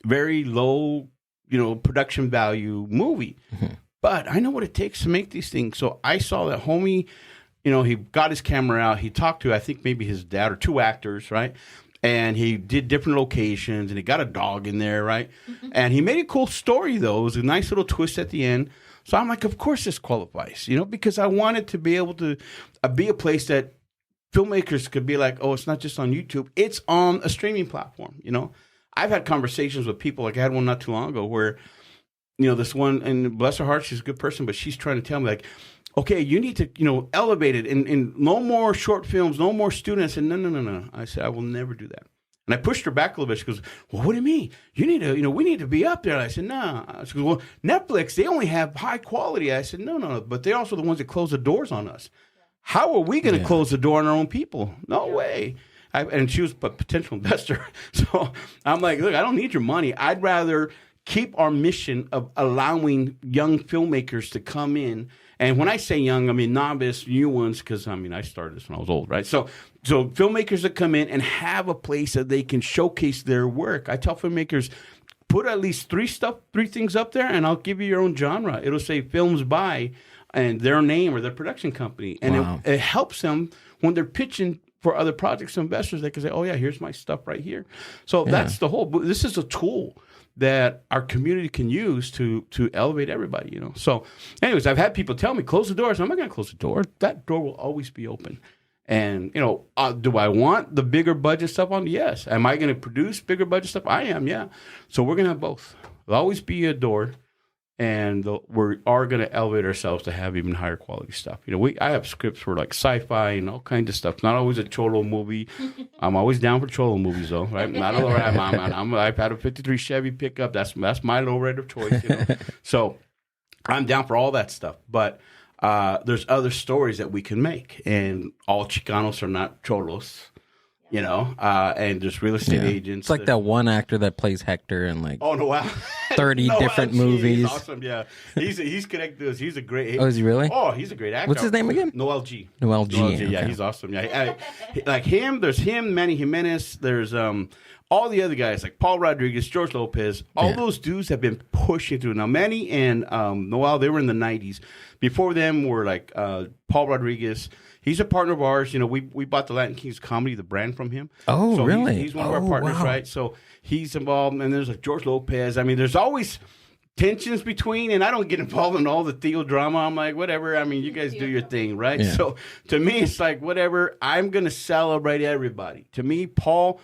very low, you know, production value movie. Mm-hmm. But I know what it takes to make these things. So I saw that homie, you know, he got his camera out. He talked to, I think, maybe his dad or two actors, right? And he did different locations, and he got a dog in there, right? Mm-hmm. And he made a cool story, though. It was a nice little twist at the end. So I'm like, of course this qualifies, you know, because I wanted to be able to be a place that filmmakers could be like, oh, it's not just on YouTube. It's on a streaming platform, you know. I've had conversations with people, like I had one not too long ago where, you know, this one, and bless her heart, she's a good person, but she's trying to tell me, like, okay, you need to, you know, elevate it, and no more short films, no more students. And no. I said, I will never do that. And I pushed her back a little bit. She goes, well, what do you mean? You need to, you know, we need to be up there. And I said, nah. She goes, well, Netflix, they only have high quality. I said, no, but they're also the ones that close the doors on us. How are we going to close the door on our own people? No way. And she was a potential investor. So I'm like, look, I don't need your money. I'd rather keep our mission of allowing young filmmakers to come in. And when I say young, I mean novice, new ones, because I started this when I was old, right? So filmmakers that come in and have a place that they can showcase their work. I tell filmmakers, put at least three things up there, and I'll give you your own genre. It'll say films by and their name or their production company. And it helps them when they're pitching for other projects to investors. They can say, oh, yeah, here's my stuff right here. So that's the whole. This is a tool that our community can use to elevate everybody, you know. So anyways, I've had people tell me, close the door. So I'm not going to close the door. That door will always be open. And, you know, do I want the bigger budget stuff on? Yes. Am I going to produce bigger budget stuff? I am, yeah. So we're going to have both. There'll always be a door. And we are going to elevate ourselves to have even higher quality stuff. You know, I have scripts for like sci-fi and all kinds of stuff. Not always a Cholo movie. I'm always down for Cholo movies, though, right? Not a I've had a '53 Chevy pickup. That's my lowrider of choice. You know, so I'm down for all that stuff. But there's other stories that we can make, and all Chicanos are not Cholos. You know, and there's real estate agents.
It's like that one actor that plays Hector in like 30
Noel
different movies.
He's awesome, yeah. He's connected to us. He's a great.
Oh, is he really?
Oh, he's a great actor.
What's his name again?
Noel G.
Noel G.
Okay. Yeah, he's awesome. Yeah, like him. There's him, Manny Jimenez. There's all the other guys like Paul Rodriguez, George Lopez. All those dudes have been pushing through. Now, Manny and Noel, they were in the '90s. Before them were like Paul Rodriguez. He's a partner of ours. You know, we bought the Latin Kings Comedy, the brand from him.
Oh,
so
really?
He's one of our partners, right? So he's involved. And there's like George Lopez. I mean, there's always tensions between, and I don't get involved in all the Theo drama. I'm like, whatever. I mean, you guys do your thing, right? Yeah. So to me, it's like, whatever. I'm going to celebrate everybody. To me, Paul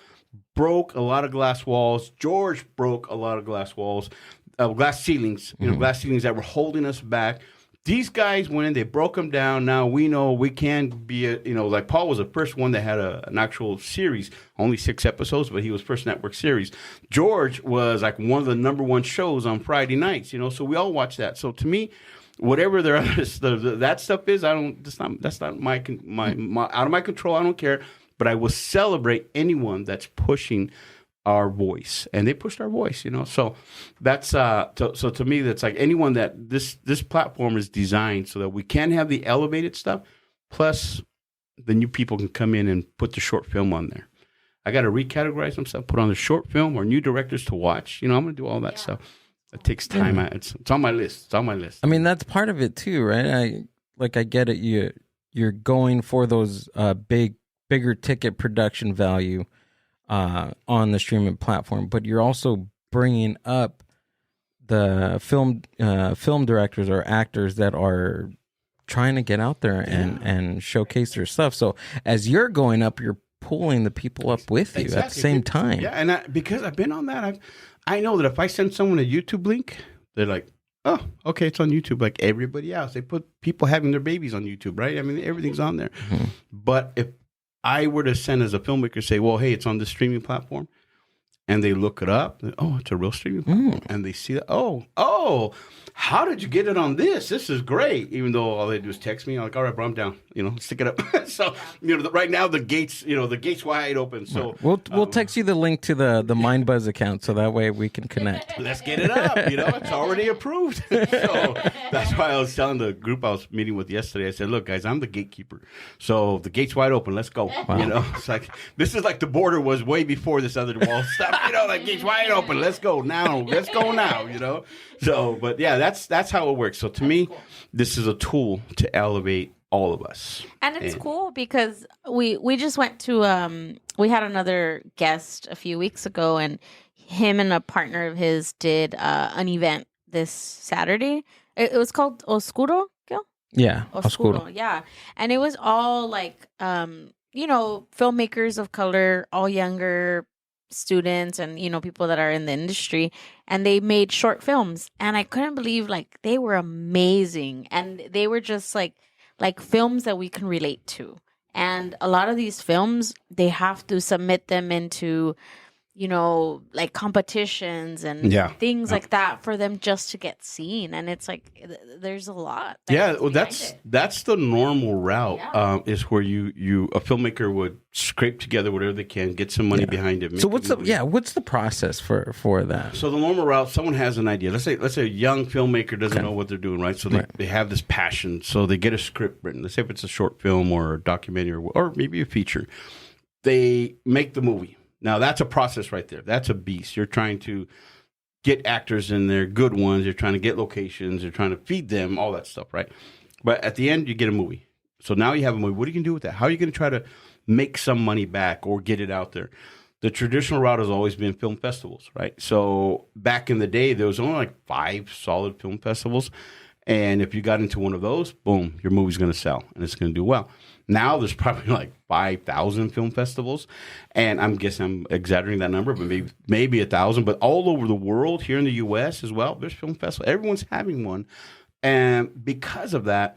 broke a lot of glass walls. George broke a lot of glass walls, glass ceilings, you know, glass ceilings that were holding us back. These guys went in, they broke them down. Now we know we can be, like Paul was the first one that had an actual series, only 6 episodes, but he was first network series. George was like one of the number one shows on Friday nights, you know, so we all watch that. So to me, whatever that stuff is, that's not my out of my control. I don't care, but I will celebrate anyone that's pushing our voice, and they pushed our voice, you know. So that's so to me, that's like anyone that this platform is designed so that we can have the elevated stuff, plus the new people can come in and put the short film on there. I got to recategorize some stuff, put on the short film or new directors to watch. You know, I'm going to do all that stuff. It takes time. It's on my list. It's on my list.
I mean, that's part of it too, right? I get it. You're going for those bigger ticket production value on the streaming platform, but you're also bringing up the film directors or actors that are trying to get out there and showcase their stuff. So as you're going up, you're pulling the people up with you at the same time.
Yeah, and because I've been on that, I know that if I send someone a YouTube link, they're like, oh, okay, it's on YouTube like everybody else. They put people having their babies on YouTube, right? I mean, everything's on there. Mm-hmm. But if I were to send as a filmmaker, say, well, hey, it's on the streaming platform, and they look it up, oh, it's a real streaming platform, and they see that, oh, how did you get it on this? This is great. Even though all they do is text me, I'm like, all right, bro, I'm down. You know, stick it up. So, right now the gate's wide open. So
we'll text you the link to the MindBuzz account, so that way we can connect.
Let's get it up. It's already approved. So that's why I was telling the group I was meeting with yesterday. I said, look, guys, I'm the gatekeeper. So the gate's wide open. Let's go. Wow. It's like this is like the border was way before this other wall stuff. Like gate's wide open. Let's go now. Let's go now. So, but yeah, that's how it works. So to me, this is a tool to elevate all of us.
And it's cool because we just went to we had another guest a few weeks ago, and him and a partner of his did an event this Saturday. It was called Oscuro, Gil?
Yeah,
Oscuro. Yeah, and it was all like filmmakers of color, all younger students and people that are in the industry, and they made short films, and I couldn't believe like they were amazing, and they were just like films that we can relate to. And a lot of these films, they have to submit them into like competitions and things like that for them just to get seen. And it's like, there's a lot.
Well, that's the normal route, is where a filmmaker would scrape together whatever they can, get some money behind it.
So what's the process for that?
So the normal route, someone has an idea. Let's say a young filmmaker doesn't know what they're doing, right? So they have this passion. So they get a script written. Let's say if it's a short film or a documentary or maybe a feature. They make the movie. Now, that's a process right there. That's a beast. You're trying to get actors in there, good ones. You're trying to get locations. You're trying to feed them, all that stuff, right? But at the end, you get a movie. So now you have a movie. What are you going to do with that? How are you going to try to make some money back or get it out there? The traditional route has always been film festivals, right? So back in the day, there was only like 5 solid film festivals. And if you got into one of those, boom, your movie's going to sell and it's going to do well. Now there's probably like 5,000 film festivals, and I'm guessing I'm exaggerating that number, but maybe 1,000. But all over the world, here in the U.S. as well, there's film festivals. Everyone's having one, and because of that,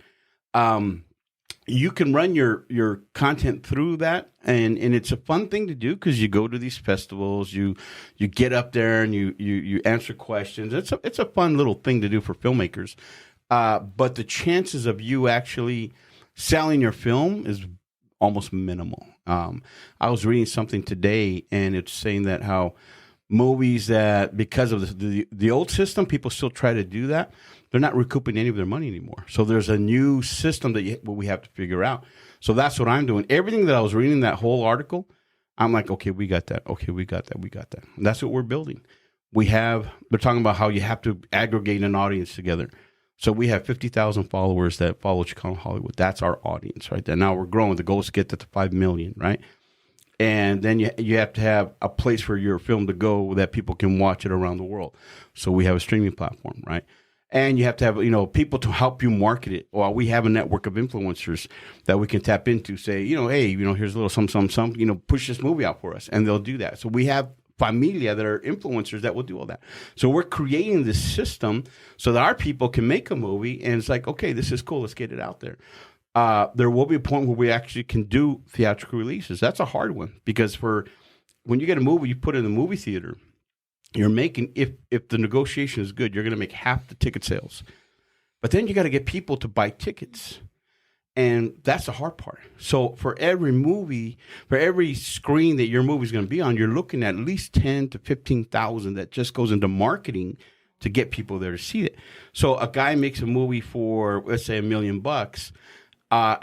you can run your content through that, and it's a fun thing to do because you go to these festivals, you get up there and you answer questions. It's a fun little thing to do for filmmakers, but the chances of you actually selling your film is almost minimal. I was reading something today, and it's saying that how movies that, because of the old system, people still try to do that. They're not recouping any of their money anymore. So there's a new system that we have to figure out. So that's what I'm doing. Everything that I was reading, that whole article, I'm like, okay, we got that. Okay, we got that. We got that. And that's what we're building. They're talking about how you have to aggregate an audience together. So we have 50,000 followers that follow Chicano Hollywood. That's our audience, right? And now we're growing. The goal is to get that to 5 million, right? And then you have to have a place for your film to go that people can watch it around the world. So we have a streaming platform, right? And you have to have, people to help you market it. Well, we have a network of influencers that we can tap into, say, hey, here's a little some, push this movie out for us. And they'll do that. So we have familia that are influencers that will do all that. So we're creating this system so that our people can make a movie, and it's like, okay, this is cool. Let's get it out there. There will be a point where we actually can do theatrical releases. That's a hard one because when you get a movie, you put it in the movie theater, you're making, if the negotiation is good, you're going to make half the ticket sales. But then you got to get people to buy tickets. And that's the hard part. So for every movie, for every screen that your movie is going to be on, you're looking at least 10 to 15,000 that just goes into marketing to get people there to see it. So a guy makes a movie for, let's say, $1 million.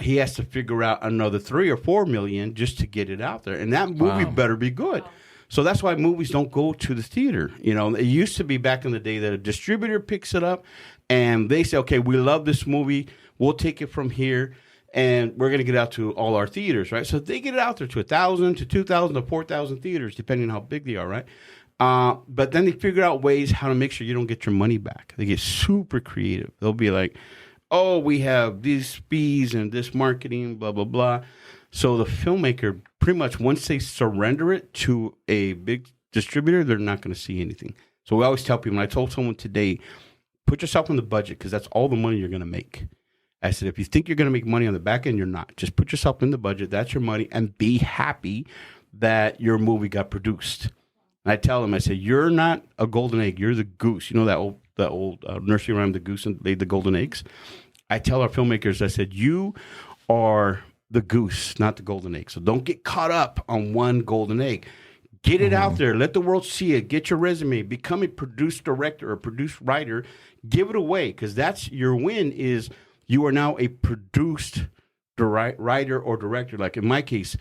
He has to figure out another 3 or 4 million just to get it out there. And that movie better be good. Wow. So that's why movies don't go to the theater. It used to be back in the day that a distributor picks it up and they say, okay, we love this movie. We'll take it from here and we're going to get out to all our theaters, right? So they get it out there to 1,000 to 2,000 to 4,000 theaters, depending on how big they are, right? But then they figure out ways how to make sure you don't get your money back. They get super creative. They'll be like, oh, we have these fees and this marketing, blah, blah, blah. So the filmmaker, pretty much once they surrender it to a big distributor, they're not going to see anything. So we always tell people, and I told someone today, put yourself in the budget because that's all the money you're going to make. I said, if you think you're going to make money on the back end, you're not. Just put yourself in the budget. That's your money. And be happy that your movie got produced. And I tell them, I say, you're not a golden egg. You're the goose. You know that old nursery rhyme, the goose and laid the golden eggs? I tell our filmmakers, I said, you are the goose, not the golden egg. So don't get caught up on one golden egg. Get it out there. Let the world see it. Get your resume. Become a produced director or produced writer. Give it away because that's your win is you are now a produced writer or director. Like in my case,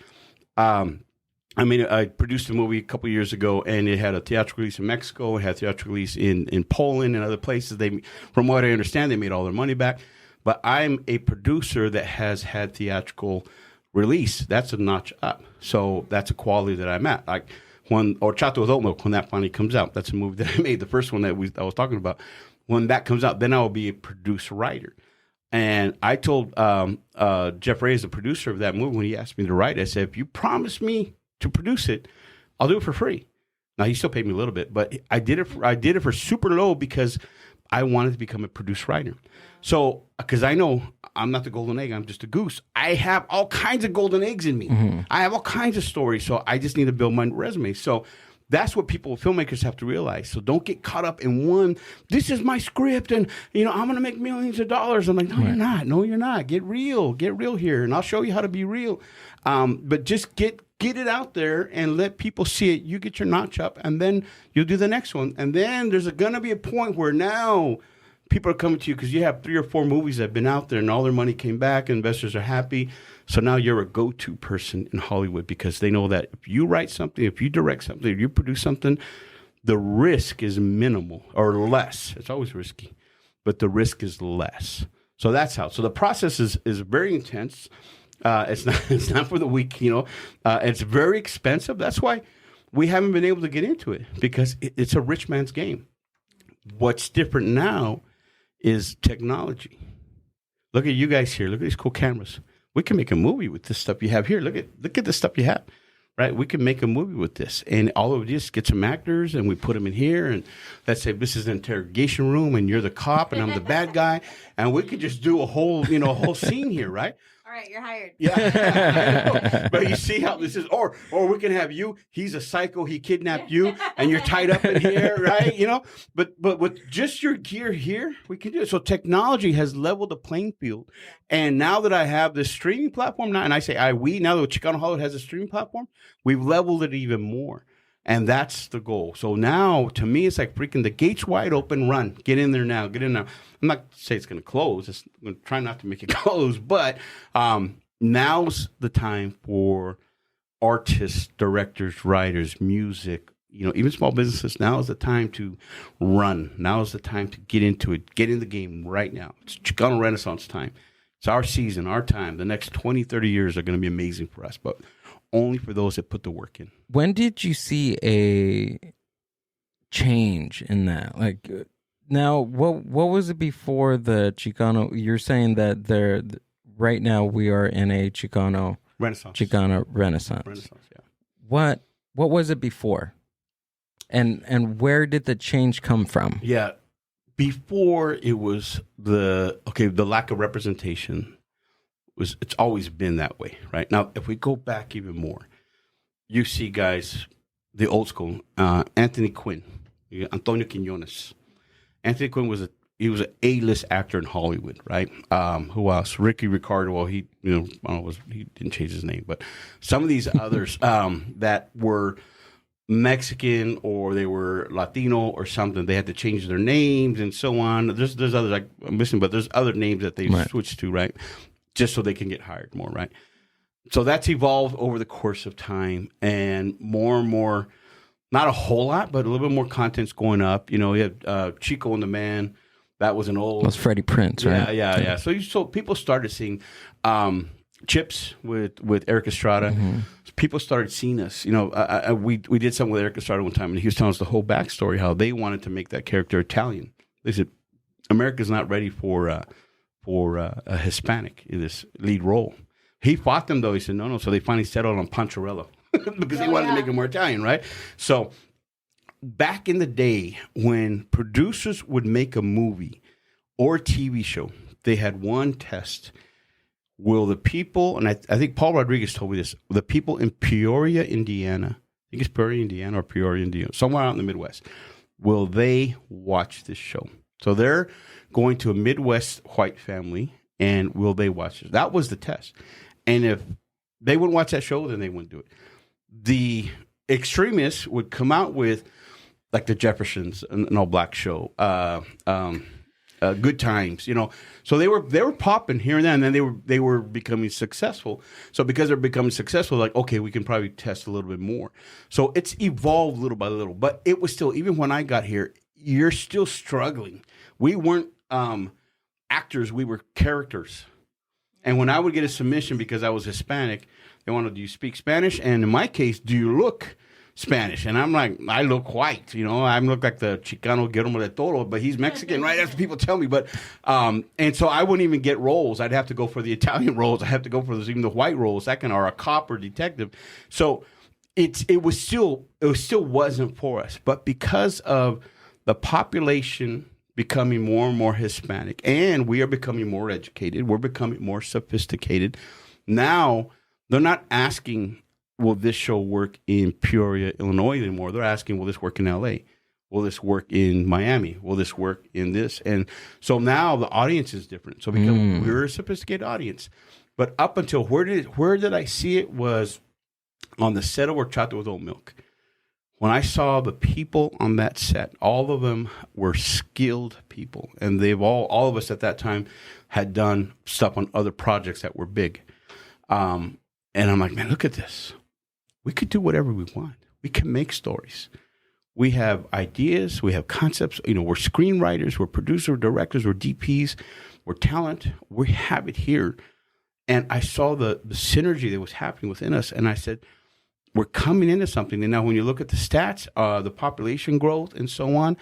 I produced a movie a couple years ago, and it had a theatrical release in Mexico. It had a theatrical release in Poland and other places. From what I understand, they made all their money back. But I'm a producer that has had theatrical release. That's a notch up. So that's a quality that I'm at. Like Chato with Oat Milk, when that finally comes out, that's a movie that I made, the first one that I was talking about. When that comes out, then I will be a producer writer. And I told Jeff Reyes, the producer of that movie, when he asked me to write, I said, if you promise me to produce it, I'll do it for free. Now, he still paid me a little bit, but I did it for super low because I wanted to become a produced writer. So, because I know I'm not the golden egg, I'm just a goose. I have all kinds of golden eggs in me. Mm-hmm. I have all kinds of stories, so I just need to build my resume. So That's what filmmakers have to realize. So don't get caught up in one, this is my script and, I'm going to make millions of dollars. I'm like, no, you're not. No, you're not. Get real here. And I'll show you how to be real. But just get it out there and let people see it. You get your notch up and then you'll do the next one. And then there's going to be a point where now people are coming to you because you have 3 or 4 movies that have been out there and all their money came back. Investors are happy. So now you're a go-to person in Hollywood because they know that if you write something, if you direct something, if you produce something, the risk is minimal or less. It's always risky, but the risk is less. So that's how. So the process is very intense. It's not for the weak, It's very expensive. That's why we haven't been able to get into it because it's a rich man's game. What's different now is technology. Look at you guys here. Look at these cool cameras. We can make a movie with this stuff you have here. Look at the stuff you have, right? We can make a movie with this. And all of this, get some actors and we put them in here. And let's say this is an interrogation room and you're the cop and I'm the bad guy. And we could just do a whole scene here, right?
All right, you're hired.
Yeah. But you see how this is. Or we can have he's a psycho, he kidnapped you, and you're tied up in here, right? But with just your gear here, we can do it. So technology has leveled the playing field. And now that I have this streaming platform now, and I say now that Chicano Hollywood has a streaming platform, we've leveled it even more. And that's the goal. So now, to me, it's like freaking the gate's wide open, run. Get in there now. Get in there. I'm not saying it's going to close. I'm going to try not to make it close. But now's the time for artists, directors, writers, music, even small businesses. Now is the time to run. Now is the time to get into it. Get in the game right now. It's Chicano Renaissance time. It's our season, our time. The next 20, 30 years are going to be amazing for us. But only for those that put the work in.
When did you see a change in that? Like, now, what was it before the Chicano? You're saying that right now we are in a Chicano Renaissance. Chicano Renaissance. Yeah. What was it before? And where did the change come from?
Yeah, before it was the lack of representation. It's always been that way, right? Now, if we go back even more, you see guys, the old school, Anthony Quinn, Antonio Quiñones. Anthony Quinn was an A-list actor in Hollywood, right? Who else? Ricky Ricardo. Well, he didn't change his name, but some of these others that were Mexican or they were Latino or something, they had to change their names and so on. There's others I'm missing, but there's other names that they switched to, right? Just so they can get hired more, right? So that's evolved over the course of time, and more, not a whole lot, but a little bit more content's going up. You had Chico and the Man. That was an old.
That was Freddie Prinze, right?
Yeah. So people started seeing Chips with Eric Estrada. Mm-hmm. People started seeing us. We did something with Eric Estrada one time, and he was telling us the whole backstory, how they wanted to make that character Italian. They said, America's not ready for a Hispanic in this lead role. He fought them, though. He said, no. So they finally settled on Pancharello because they wanted to make him more Italian, right? So back in the day when producers would make a movie or a TV show, they had one test. Will the people, and I think Paul Rodriguez told me this, the people in Peoria, Indiana, I think it's Peoria, Indiana or Peoria, Indiana, somewhere out in the Midwest, will they watch this show? So they're going to a Midwest white family, and will they watch this? That was the test. And if they wouldn't watch that show, then they wouldn't do it. The extremists would come out with, like the Jeffersons, an all-black show, Good Times, So they were popping here and there, and then they were becoming successful. So because they're becoming successful, like, okay, we can probably test a little bit more. So it's evolved little by little. But it was still, even when I got here, you're still struggling. We weren't actors, we were characters. And when I would get a submission because I was Hispanic, they wanted, do you speak Spanish? And in my case, do you look Spanish? And I'm like, I look white, I look like the Chicano Guillermo del Toro, but he's Mexican, right? That's what people tell me. But and so I wouldn't even get roles. I'd have to go for the Italian roles. I have to go for even the white roles, or a cop or detective. So it still wasn't for us. But because of the population becoming more and more Hispanic, and we are becoming more educated, we're becoming more sophisticated. Now they're not asking will this show work in Peoria, Illinois anymore? They're asking, will this work in LA? Will this work in Miami? Will this work in this? And so now the audience is different. So because we're a sophisticated audience. But up until where did I see it was on the set of Horchata with Oat Milk. When I saw the people on that set, all of them were skilled people. And they've all of us at that time had done stuff on other projects that were big. And I'm like, man, look at this. We could do whatever we want. We can make stories. We have ideas. We have concepts. We're screenwriters. We're producers, directors. We're DPs. We're talent. We have it here. And I saw the synergy that was happening within us. And I said, we're coming into something. And now when you look at the stats, the population growth and so on,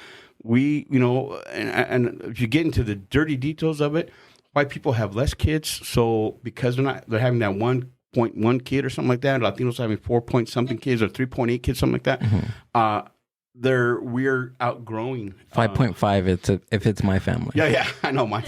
and if you get into the dirty details of it, white people have less kids. So because they're having that 1.1 kid or something like that, Latinos having 4 something kids or 3.8 kids, something like that. We're outgrowing
5.5. If it's my family.
Yeah, I know mine.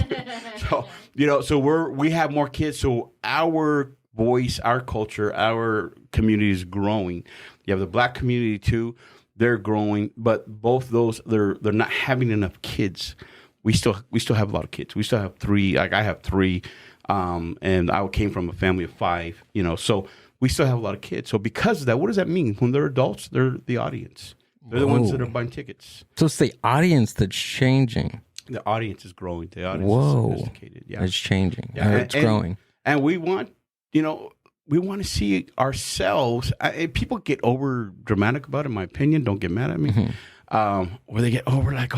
So we have more kids. So our voice, our culture, our community is growing. You have the Black community too; they're growing. But both those, they're not having enough kids. We still have a lot of kids. We still have 3. Like I have 3, and I came from a family of 5. So we still have a lot of kids. So because of that, what does that mean? When they're adults, they're the audience. They're the ones that are buying tickets.
So it's the audience that's changing.
The audience is growing. The audience is sophisticated. Yeah,
it's changing.
Yeah.
It's growing.
And we want, we want to see ourselves. People get over dramatic about it, in my opinion. Don't get mad at me. Or they get over like,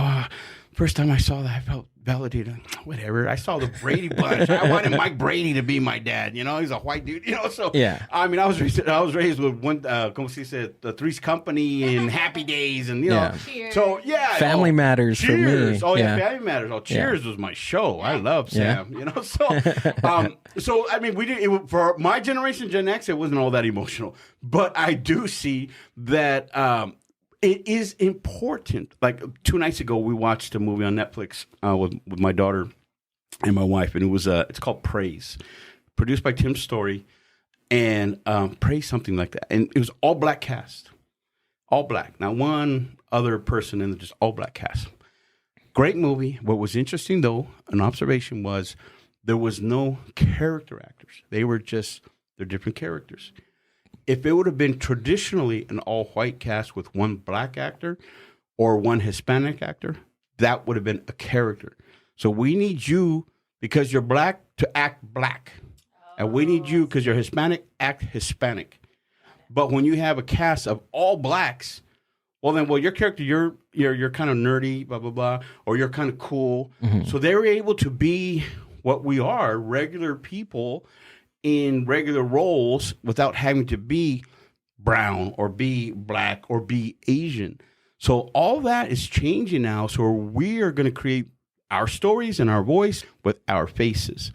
first time I saw that, I felt validated. Whatever. I saw the Brady Bunch. I wanted Mike Brady to be my dad. He's a white dude. So
yeah.
I mean, I was raised with one. Como se dice, the Three's Company and Happy Days, and
Cheers.
So yeah,
Family Matters
Cheers.
for me.
Family Matters. Cheers was my show. I love Sam. So I mean, we did for my generation, Gen X. It wasn't all that emotional, but I do see that. It is important. Like 2 nights ago, we watched a movie on Netflix with my daughter and my wife, and it's called Praise, produced by Tim Story, and Praise, something like that. And it was all Black cast, all Black. Not one other person in just all Black cast. Great movie. What was interesting, though, an observation was there was no character actors. They're different characters. If it would have been traditionally an all-white cast with one Black actor or one Hispanic actor, that would have been a character. So we need you, because you're Black, to act Black. And we need you, because you're Hispanic, act Hispanic. But when you have a cast of all Blacks, well, your character, you're kind of nerdy, blah, blah, blah, or you're kind of cool. Mm-hmm. So they were able to be what we are, regular people, in regular roles without having to be brown or be Black or be Asian. So all that is changing now. So we are going to create our stories and our voice with our faces.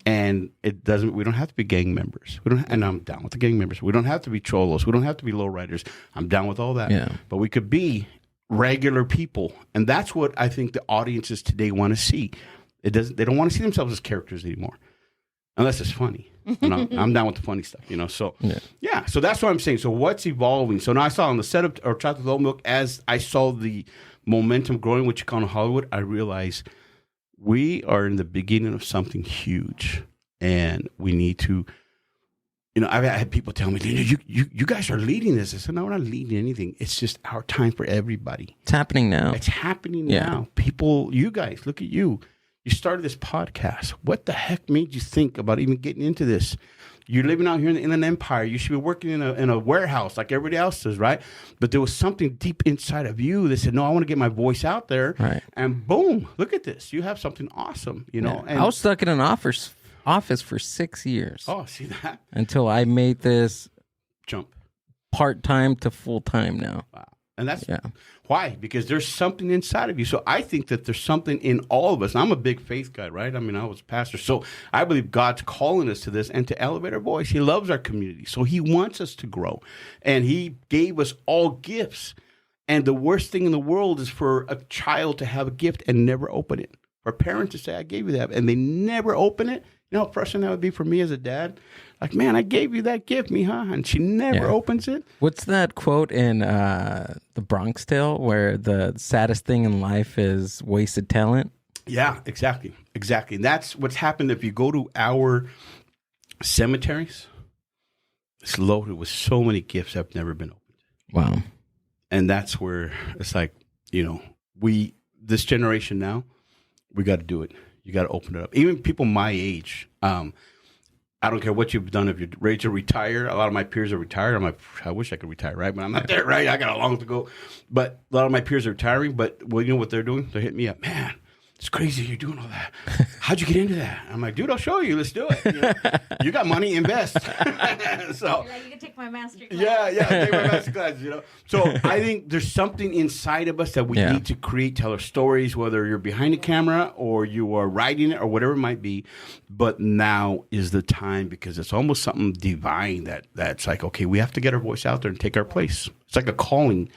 And we don't have to be gang members. And I'm down with the gang members. We don't have to be cholos. We don't have to be lowriders. I'm down with all that. Yeah. But we could be regular people. And that's what I think the audiences today want to see. They don't want to see themselves as characters anymore. Unless it's funny. I'm down with the funny stuff, So, so that's what I'm saying. So what's evolving? So now I saw on the set of Horchata with Oat Milk, as I saw the momentum growing with Chicano Hollywood, I realized we are in the beginning of something huge. And we need to, I've had people tell me, you guys are leading this. I said, no, we're not leading anything. It's just our time for everybody.
It's happening now.
It's happening now. People, you guys, look at you. You started this podcast. What the heck made you think about even getting into this? You're living out here in the Inland Empire. You should be working in a warehouse like everybody else does, right? But there was something deep inside of you that said, no, I want to get my voice out there.
Right.
And boom, look at this. You have something awesome, And
I was stuck in an office for 6 years.
Oh, see that?
Until I made this
jump
part-time to full-time now.
Wow. And that's why, because there's something inside of you. So I think that there's something in all of us. I'm a big faith guy, right? I mean, I was a pastor. So I believe God's calling us to this and to elevate our voice. He loves our community. So he wants us to grow. And he gave us all gifts. And the worst thing in the world is for a child to have a gift and never open it. For a parent to say, I gave you that, and they never open it, You know how frustrating that would be for me as a dad? Like, man, I gave you that gift, mija, and she never opens it.
What's that quote in The Bronx Tale where the saddest thing in life is wasted talent?
Yeah, exactly. And that's what's happened if you go to our cemeteries. It's loaded with so many gifts that have never been opened.
Wow.
And that's where it's like, this generation now, we got to do it. You got to open it up. Even people my age, I don't care what you've done. If you're ready to retire, a lot of my peers are retired. I'm like, I wish I could retire, right? But I'm not there, right? I got a long to go. But a lot of my peers are retiring. But you know what they're doing? They're hitting me up. Man, it's crazy you're doing all that. How'd you get into that? I'm like, dude, I'll show you. Let's do it. You got money, invest. So
You're like, you can take my master class.
Yeah, take my master class, So I think there's something inside of us that we need to create, tell our stories, whether you're behind the camera or you are writing it or whatever it might be. But now is the time because it's almost something divine that's like, okay, we have to get our voice out there and take our place. It's like a calling.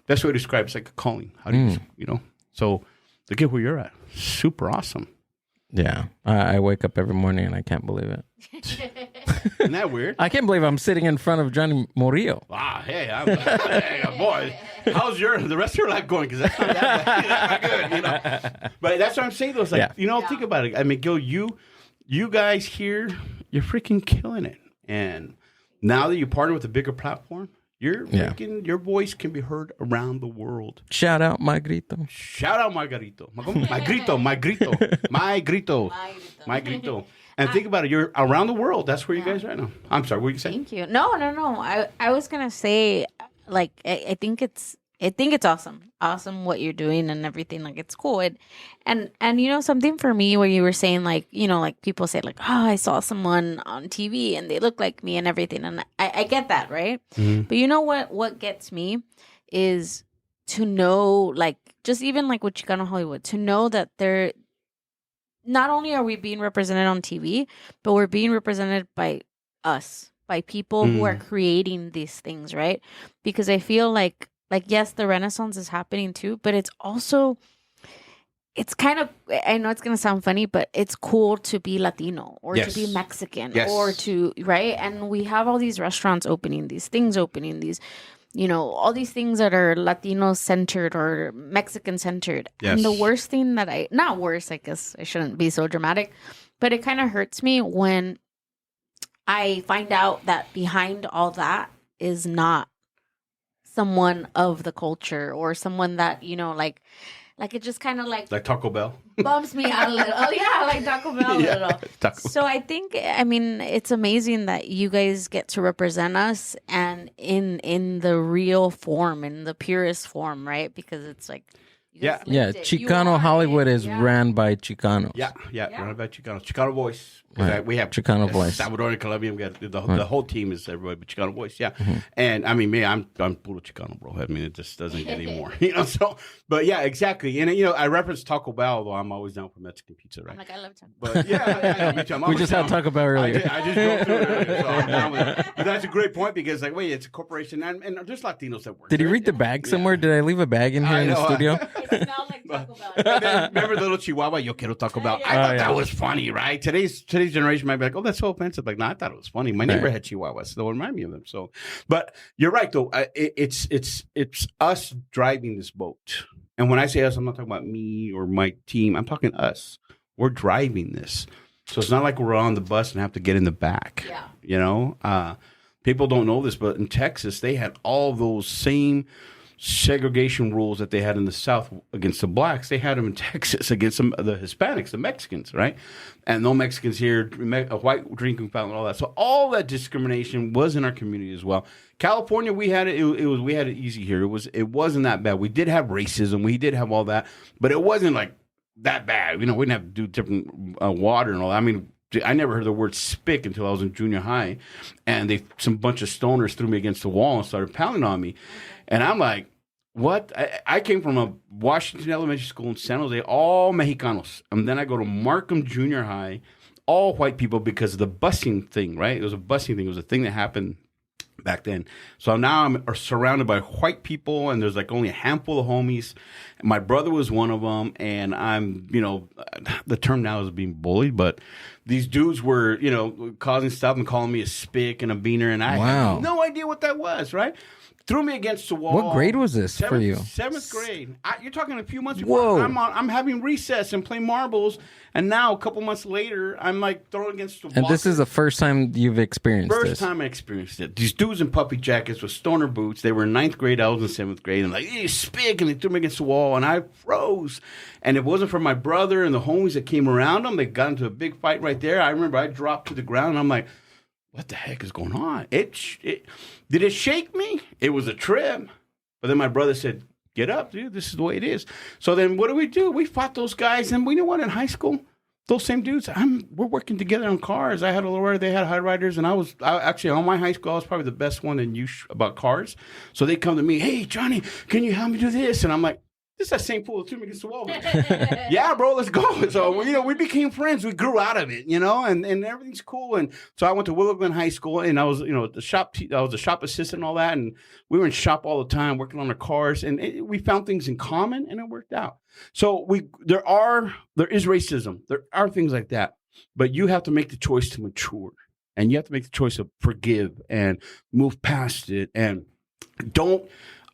That's what I describe. It's like a calling. How do you? So look at where you're at. Super awesome.
Yeah. I wake up every morning and I can't believe it.
Isn't that weird?
I can't believe I'm sitting in front of Johnny Murillo.
Hey, boy, how's the rest of your life going? Because that's not that good, But that's what I'm saying, though. It's like, think about it. I mean, Gil, you guys here, you're freaking killing it. And now that you partner with a bigger platform, your voice can be heard around the world.
Shout out my grito.
My grito. And think about it. You're around the world. That's where you guys are right now. I'm sorry. What were you saying?
Thank you. No. I was gonna say, like, I think it's awesome what you're doing and everything. Like, it's cool. And something for me where you were saying, like, like people say, like, oh, I saw someone on TV and they look like me and everything, and I get that, right? Mm-hmm. But you know what gets me is to know, like, just even like with Chicano Hollywood, to know that they're not only are we being represented on TV, but we're being represented by us, by people who are creating these things, right? Because I feel like, yes, the Renaissance is happening too, but it's also, it's kind of, I know it's going to sound funny, but it's cool to be Latino or to be Mexican or to, right? And we have all these restaurants opening, these things opening, these, all these things that are Latino-centered or Mexican-centered. Yes. And the worst thing that not worse, I guess I shouldn't be so dramatic, but it kind of hurts me when I find out that behind all that is not someone of the culture or someone that, like it just kind of like
Taco Bell
bumps me out a little. Oh yeah, like Taco Bell a little. So I think, it's amazing that you guys get to represent us and in the real form, in the purest form, right? Because it's like,
Chicano Hollywood is ran by Chicanos.
Yeah, run by Chicanos. Chicano voice.
Right.
We have
Chicano voice.
Salvadoran, Colombian. We got the whole team is everybody, but Chicano voice. Yeah, and I mean, me, I'm puro Chicano, bro. I mean, it just doesn't get any more, So, but yeah, exactly. And I reference Taco Bell, though I'm always down for Mexican pizza, right?
I'm like, I love Taco
Bell. But yeah, me too.
We just had Taco Bell earlier.
I just drove through it earlier, so I'm down with it. But that's a great point because, like, wait, it's a corporation, and there's Latinos that work.
Did you read the bag somewhere? Did I leave a bag in here in the studio?
It smelled like Taco Bell.
Remember the little Chihuahua? Yo quiero Taco Bell. I thought that was funny, right? Today's generation might be like, oh, that's so offensive. Like, no, I thought it was funny. My neighbor had Chihuahuas, so it remind me of them. So, but you're right, though. It's us driving this boat. And when I say us, I'm not talking about me or my team. I'm talking us. We're driving this. So it's not like we're on the bus and have to get in the back. Yeah. People don't know this, but in Texas, they had all those same segregation rules that they had in the South against the blacks. They had them in Texas against the Hispanics, the Mexicans, right? And no Mexicans here, a white drinking fountain, and all that. So all that discrimination was in our community as well. California, we had it. We had it easy here. It wasn't that bad. We did have racism. We did have all that, but it wasn't like that bad. We didn't have to do different water and all that. I mean, I never heard the word spick until I was in junior high, and some bunch of stoners threw me against the wall and started pounding on me. And I'm like, what? I came from a Washington elementary school in San Jose, all Mexicanos. And then I go to Markham Junior High, all white people because of the busing thing, right? It was a busing thing. It was a thing that happened back then. So now I'm surrounded by white people, and there's like only a handful of homies. My brother was one of them, and I'm, the term now is being bullied, but these dudes were, causing stuff and calling me a spick and a beaner, and I had no idea what that was, right? Threw me against the wall.
What grade was this for you?
7th grade. You're talking a few months before. I'm having recess and playing marbles, and now a couple months later, I'm like thrown against the wall.
And this is the first time you've experienced this?
First time I experienced it. These dudes in puffy jackets with stoner boots. They were in 9th grade. I was in 7th grade. And like, hey, spick, and they threw me against the wall, and I froze. And it wasn't for my brother and the homies that came around them. They got into a big fight right there. I remember I dropped to the ground, and I'm like, what the heck is going on? Did it shake me? It was a trip. But then my brother said, get up, dude. This is the way it is. So then what do? We fought those guys. And we know what? In high school, those same dudes, we're working together on cars. I had a lowrider. They had high riders. And I actually, on my high school, I was probably the best one in use about cars. So they come to me, hey, Johnny, can you help me do this? And I'm like, this is that same fool that threw me against the wall. Yeah, bro, let's go. So, we became friends. We grew out of it, and everything's cool. And so I went to Willow Glen High School, and I was, the shop. I was a shop assistant and all that. And we were in shop all the time, working on our cars. And we found things in common, and it worked out. So there is racism. There are things like that. But you have to make the choice to mature. And you have to make the choice to forgive and move past it. And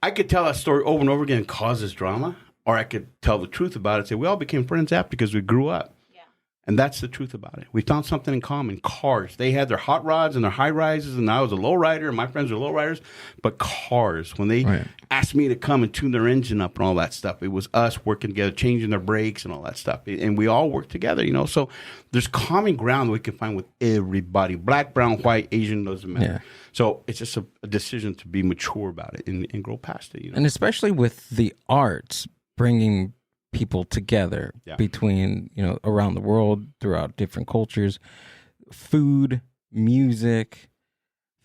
I could tell that story over and over again and causes drama, or I could tell the truth about it. Say, we all became friends after because we grew up. Yeah. And that's the truth about it. We found something in common. Cars. They had their hot rods and their high rises, and I was a low rider, and my friends were low riders. But cars, when they asked me to come and tune their engine up and all that stuff, it was us working together, changing their brakes and all that stuff. And we all worked together, So there's common ground that we can find with everybody. Black, brown, white, Asian, doesn't matter. Yeah. So it's just a decision to be mature about it and grow past it.
And especially with the arts, bringing people together between, around the world, throughout different cultures, food, music,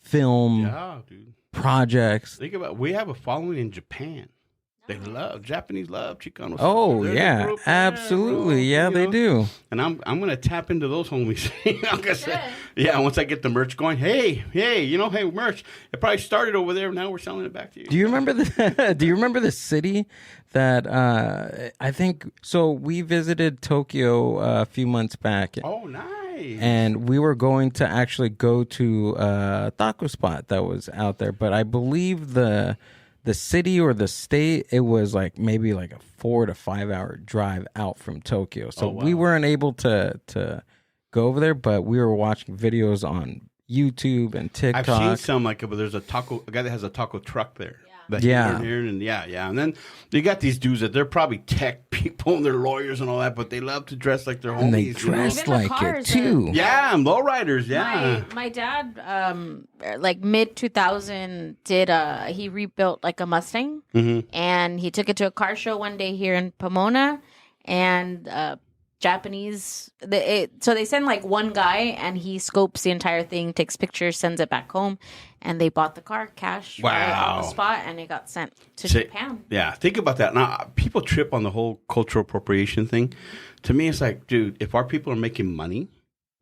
film, projects.
Think about we have a following in Japan. Japanese love Chicano.
Oh, yeah, absolutely. Yeah, they do.
And I'm going to tap into those homies. Once I get the merch going, hey, merch. It probably started over there. Now we're selling it back to you.
Do you remember the city that I think, so we visited Tokyo a few months back.
Oh, nice.
And we were going to actually go to a taco spot that was out there. But I believe the city or the state, it was like maybe like a 4 to 5 hour drive out from Tokyo. So we weren't able to go over there, but we were watching videos on YouTube and TikTok.
I've seen some but there's a guy that has a taco truck there.
Yeah.
And then you got these dudes that they're probably tech people and they're lawyers and all that, but they love to dress like their homies.
And they dress like it too.
Yeah, and lowriders. Yeah.
My dad, like mid 2000, he rebuilt like a Mustang, and he took it to a car show one day here in Pomona, and Japanese. So they send like one guy, and he scopes the entire thing, takes pictures, sends it back home, and they bought the car cash right on the spot, and it got sent to Japan.
Yeah, think about that. Now, people trip on the whole cultural appropriation thing. To me, it's like, dude, if our people are making money,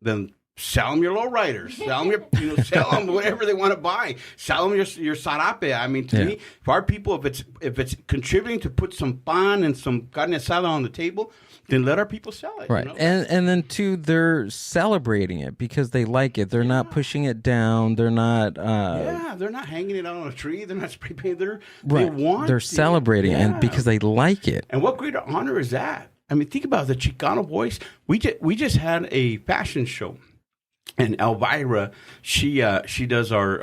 then sell them your lowriders. Sell them sell them whatever they want to buy. Sell them your sarape. I mean, to me, if our people, if it's contributing to put some pan and some carne asada on the table, then let our people sell it.
Right. And then too, they're celebrating it because they like it. They're not pushing it down. They're not
they're not hanging it out on a tree. They're not spray painting. They're
celebrating and because they like it.
And what greater honor is that? I mean, think about the Chicano boys. We just had a fashion show. And Elvira, she does her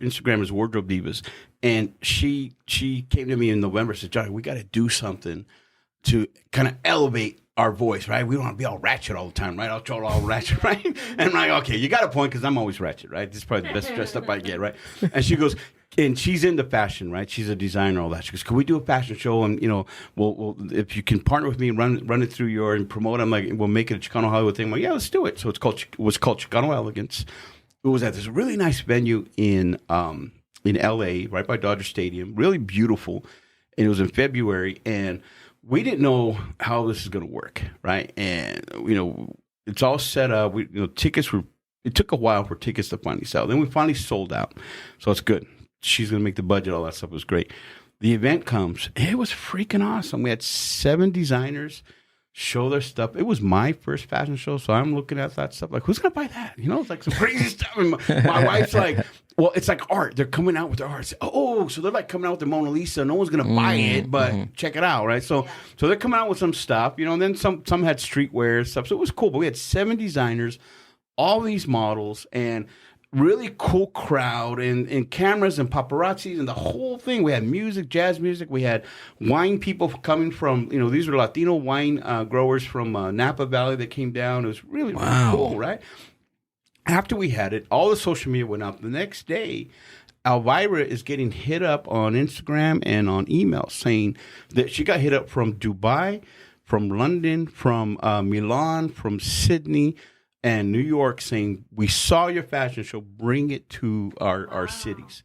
Instagram is Wardrobe Divas, and she came to me in November and said, Johnny, we got to do something to kind of elevate our voice, right? We don't want to be all ratchet all the time, right? I'll troll all ratchet, right? And I'm like, okay, you got a point because I'm always ratchet, right? This is probably the best dressed up I get, right? And she goes, and she's into fashion, right? She's a designer, all that. She goes, can we do a fashion show? And we'll if you can partner with me and run it through and promote it, I'm like, we'll make it a Chicano Hollywood thing. I'm like, yeah, let's do it. So it was called Chicano Elegance. It was at this really nice venue in LA, right by Dodger Stadium, really beautiful. And it was in February, and we didn't know how this is going to work, right? And it's all set up. Tickets were it took a while for tickets to finally sell. Then we finally sold out. So it's good. She's going to make the budget. All that stuff was great. The event comes. It was freaking awesome. We had 7 designers show their stuff. It was my first fashion show, so I'm looking at that stuff like, who's going to buy that? You know, it's like some crazy stuff. And my wife's like, well, it's like art. They're coming out with their art. Oh, so they're like coming out with the Mona Lisa. No one's going to buy it, but check it out, right? So they're coming out with some stuff, you know, and then some had streetwear stuff. So it was cool, but we had 7 designers, all these models, and really cool crowd and cameras and paparazzis and the whole thing. We had music, jazz music. We had wine people coming from, you know, these were Latino wine growers from Napa Valley that came down. It was really, really cool, right? After we had it, all the social media went up. The next day, Elvira is getting hit up on Instagram and on email saying that she got hit up from Dubai, from London, from Milan, from Sydney, and New York saying, we saw your fashion show, bring it to our cities.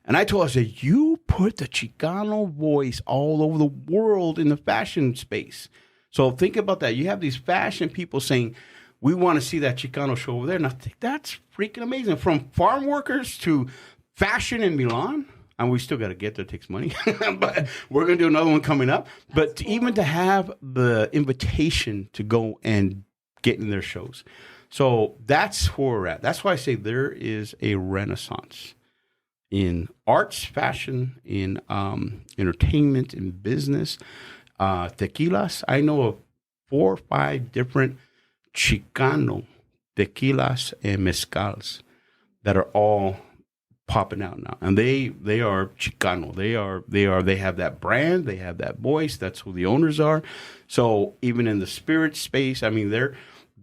And I told her, I said, you put the Chicano voice all over the world in the fashion space. So think about that. You have these fashion people saying, we want to see that Chicano show over there. And I think that's freaking amazing. From farm workers to fashion in Milan. And we still got to get there. It takes money. But we're going to do another one coming up. But even to have the invitation to go and get in their shows. So that's where we're at. That's why I say there is a renaissance in arts, fashion, in entertainment, in business, tequilas. I know of 4 or 5 different Chicano tequilas and mezcals that are all popping out now, and they are Chicano. They have that brand. They have that voice. That's who the owners are. So even in the spirit space, I mean,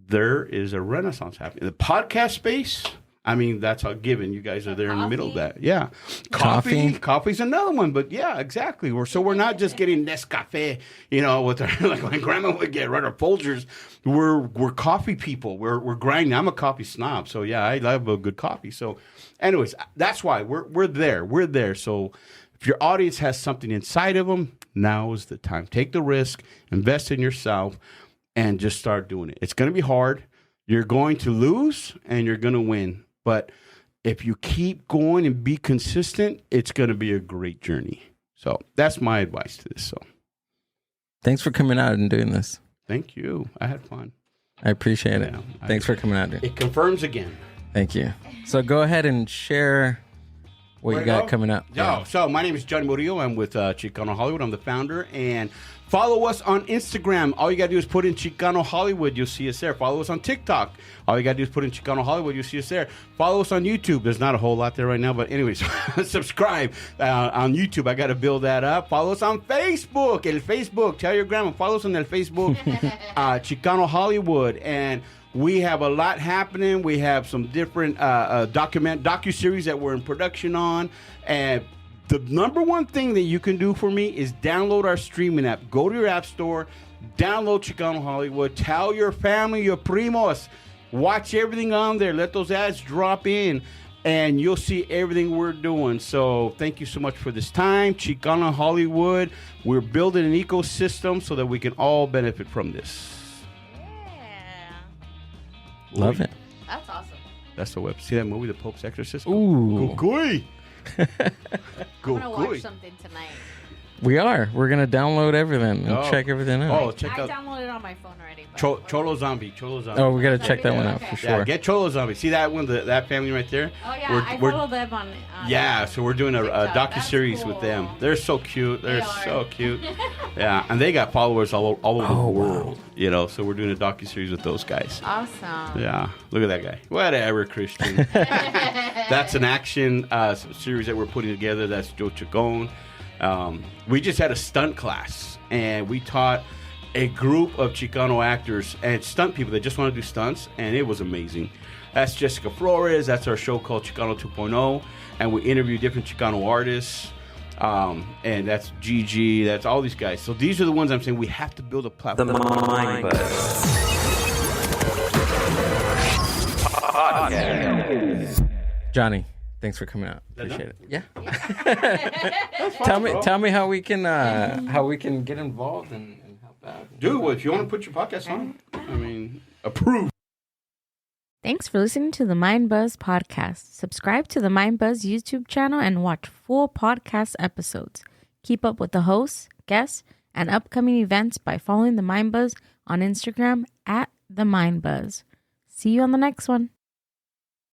there is a renaissance happening. The podcast space, I mean, that's a given. You guys are there in the middle of that. Yeah. Coffee's another one, but yeah, exactly. We're not just getting Nescafe, you know, with our, like my grandma would get, right, our Folgers. We're coffee people. We're grinding. I'm a coffee snob, so yeah, I love a good coffee. So anyways, that's why we're there. We're there. So if your audience has something inside of them, now is the time. Take the risk, invest in yourself, and just start doing it. It's going to be hard. You're going to lose and you're going to win. But if you keep going and be consistent, it's going to be a great journey. So that's my advice to this. So
thanks for coming out and doing this.
Thank you. I had fun.
I appreciate it. Thanks for coming out, dude.
It confirms again.
Thank you. So go ahead and share what you got coming up.
So my name is Johnny Murillo. I'm with Chicano Hollywood. I'm the founder. And follow us on Instagram. All you got to do is put in Chicano Hollywood. You'll see us there. Follow us on TikTok. All you got to do is put in Chicano Hollywood. You'll see us there. Follow us on YouTube. There's not a whole lot there right now. But anyways, subscribe on YouTube. I got to build that up. Follow us on Facebook. El Facebook. Tell your grandma. Follow us on El Facebook. Chicano Hollywood. And we have a lot happening. We have some different docuseries that we're in production on. And the number one thing that you can do for me is download our streaming app. Go to your app store, download Chicano Hollywood. Tell your family, your primos, watch everything on there. Let those ads drop in, and you'll see everything we're doing. So thank you so much for this time. Chicano Hollywood, we're building an ecosystem so that we can all benefit from this.
Love it.
That's awesome.
That's the web. See that movie, The Pope's Exorcist?
Ooh.
Go-goy.
I'm going to watch something tonight.
We are. We're going to download everything and check everything out.
Oh, check out.
I downloaded it on my phone already.
Cholo Zombie.
Oh, we got to check that one out for sure.
Yeah, get Cholo Zombie. See that one, that family right there?
Oh, yeah. I follow them on
yeah, so we're doing a docuseries with them. They're so cute. They're so cute. Yeah, and they got followers all over the world. Wow. You know, so we're doing a docuseries with those guys.
Awesome.
Yeah, look at that guy. Whatever, Christian. That's an action series that we're putting together. That's Joe Chacon. We just had a stunt class, and we taught a group of Chicano actors and stunt people that just want to do stunts, and it was amazing. That's Jessica Flores. That's our show called Chicano 2.0, and we interview different Chicano artists, and that's Gigi. That's all these guys. So these are the ones I'm saying we have to build a platform.
The Mind Buzz.
Johnny, thanks for coming out. Appreciate it. Yeah. Tell me how we can get involved and help out.
Dude, well, if you want to put your podcast on, I mean, approved.
Thanks for listening to the Mind Buzz podcast. Subscribe to the Mind Buzz YouTube channel and watch full podcast episodes. Keep up with the hosts, guests, and upcoming events by following the Mind Buzz on Instagram @the Mind Buzz. See you on the next one.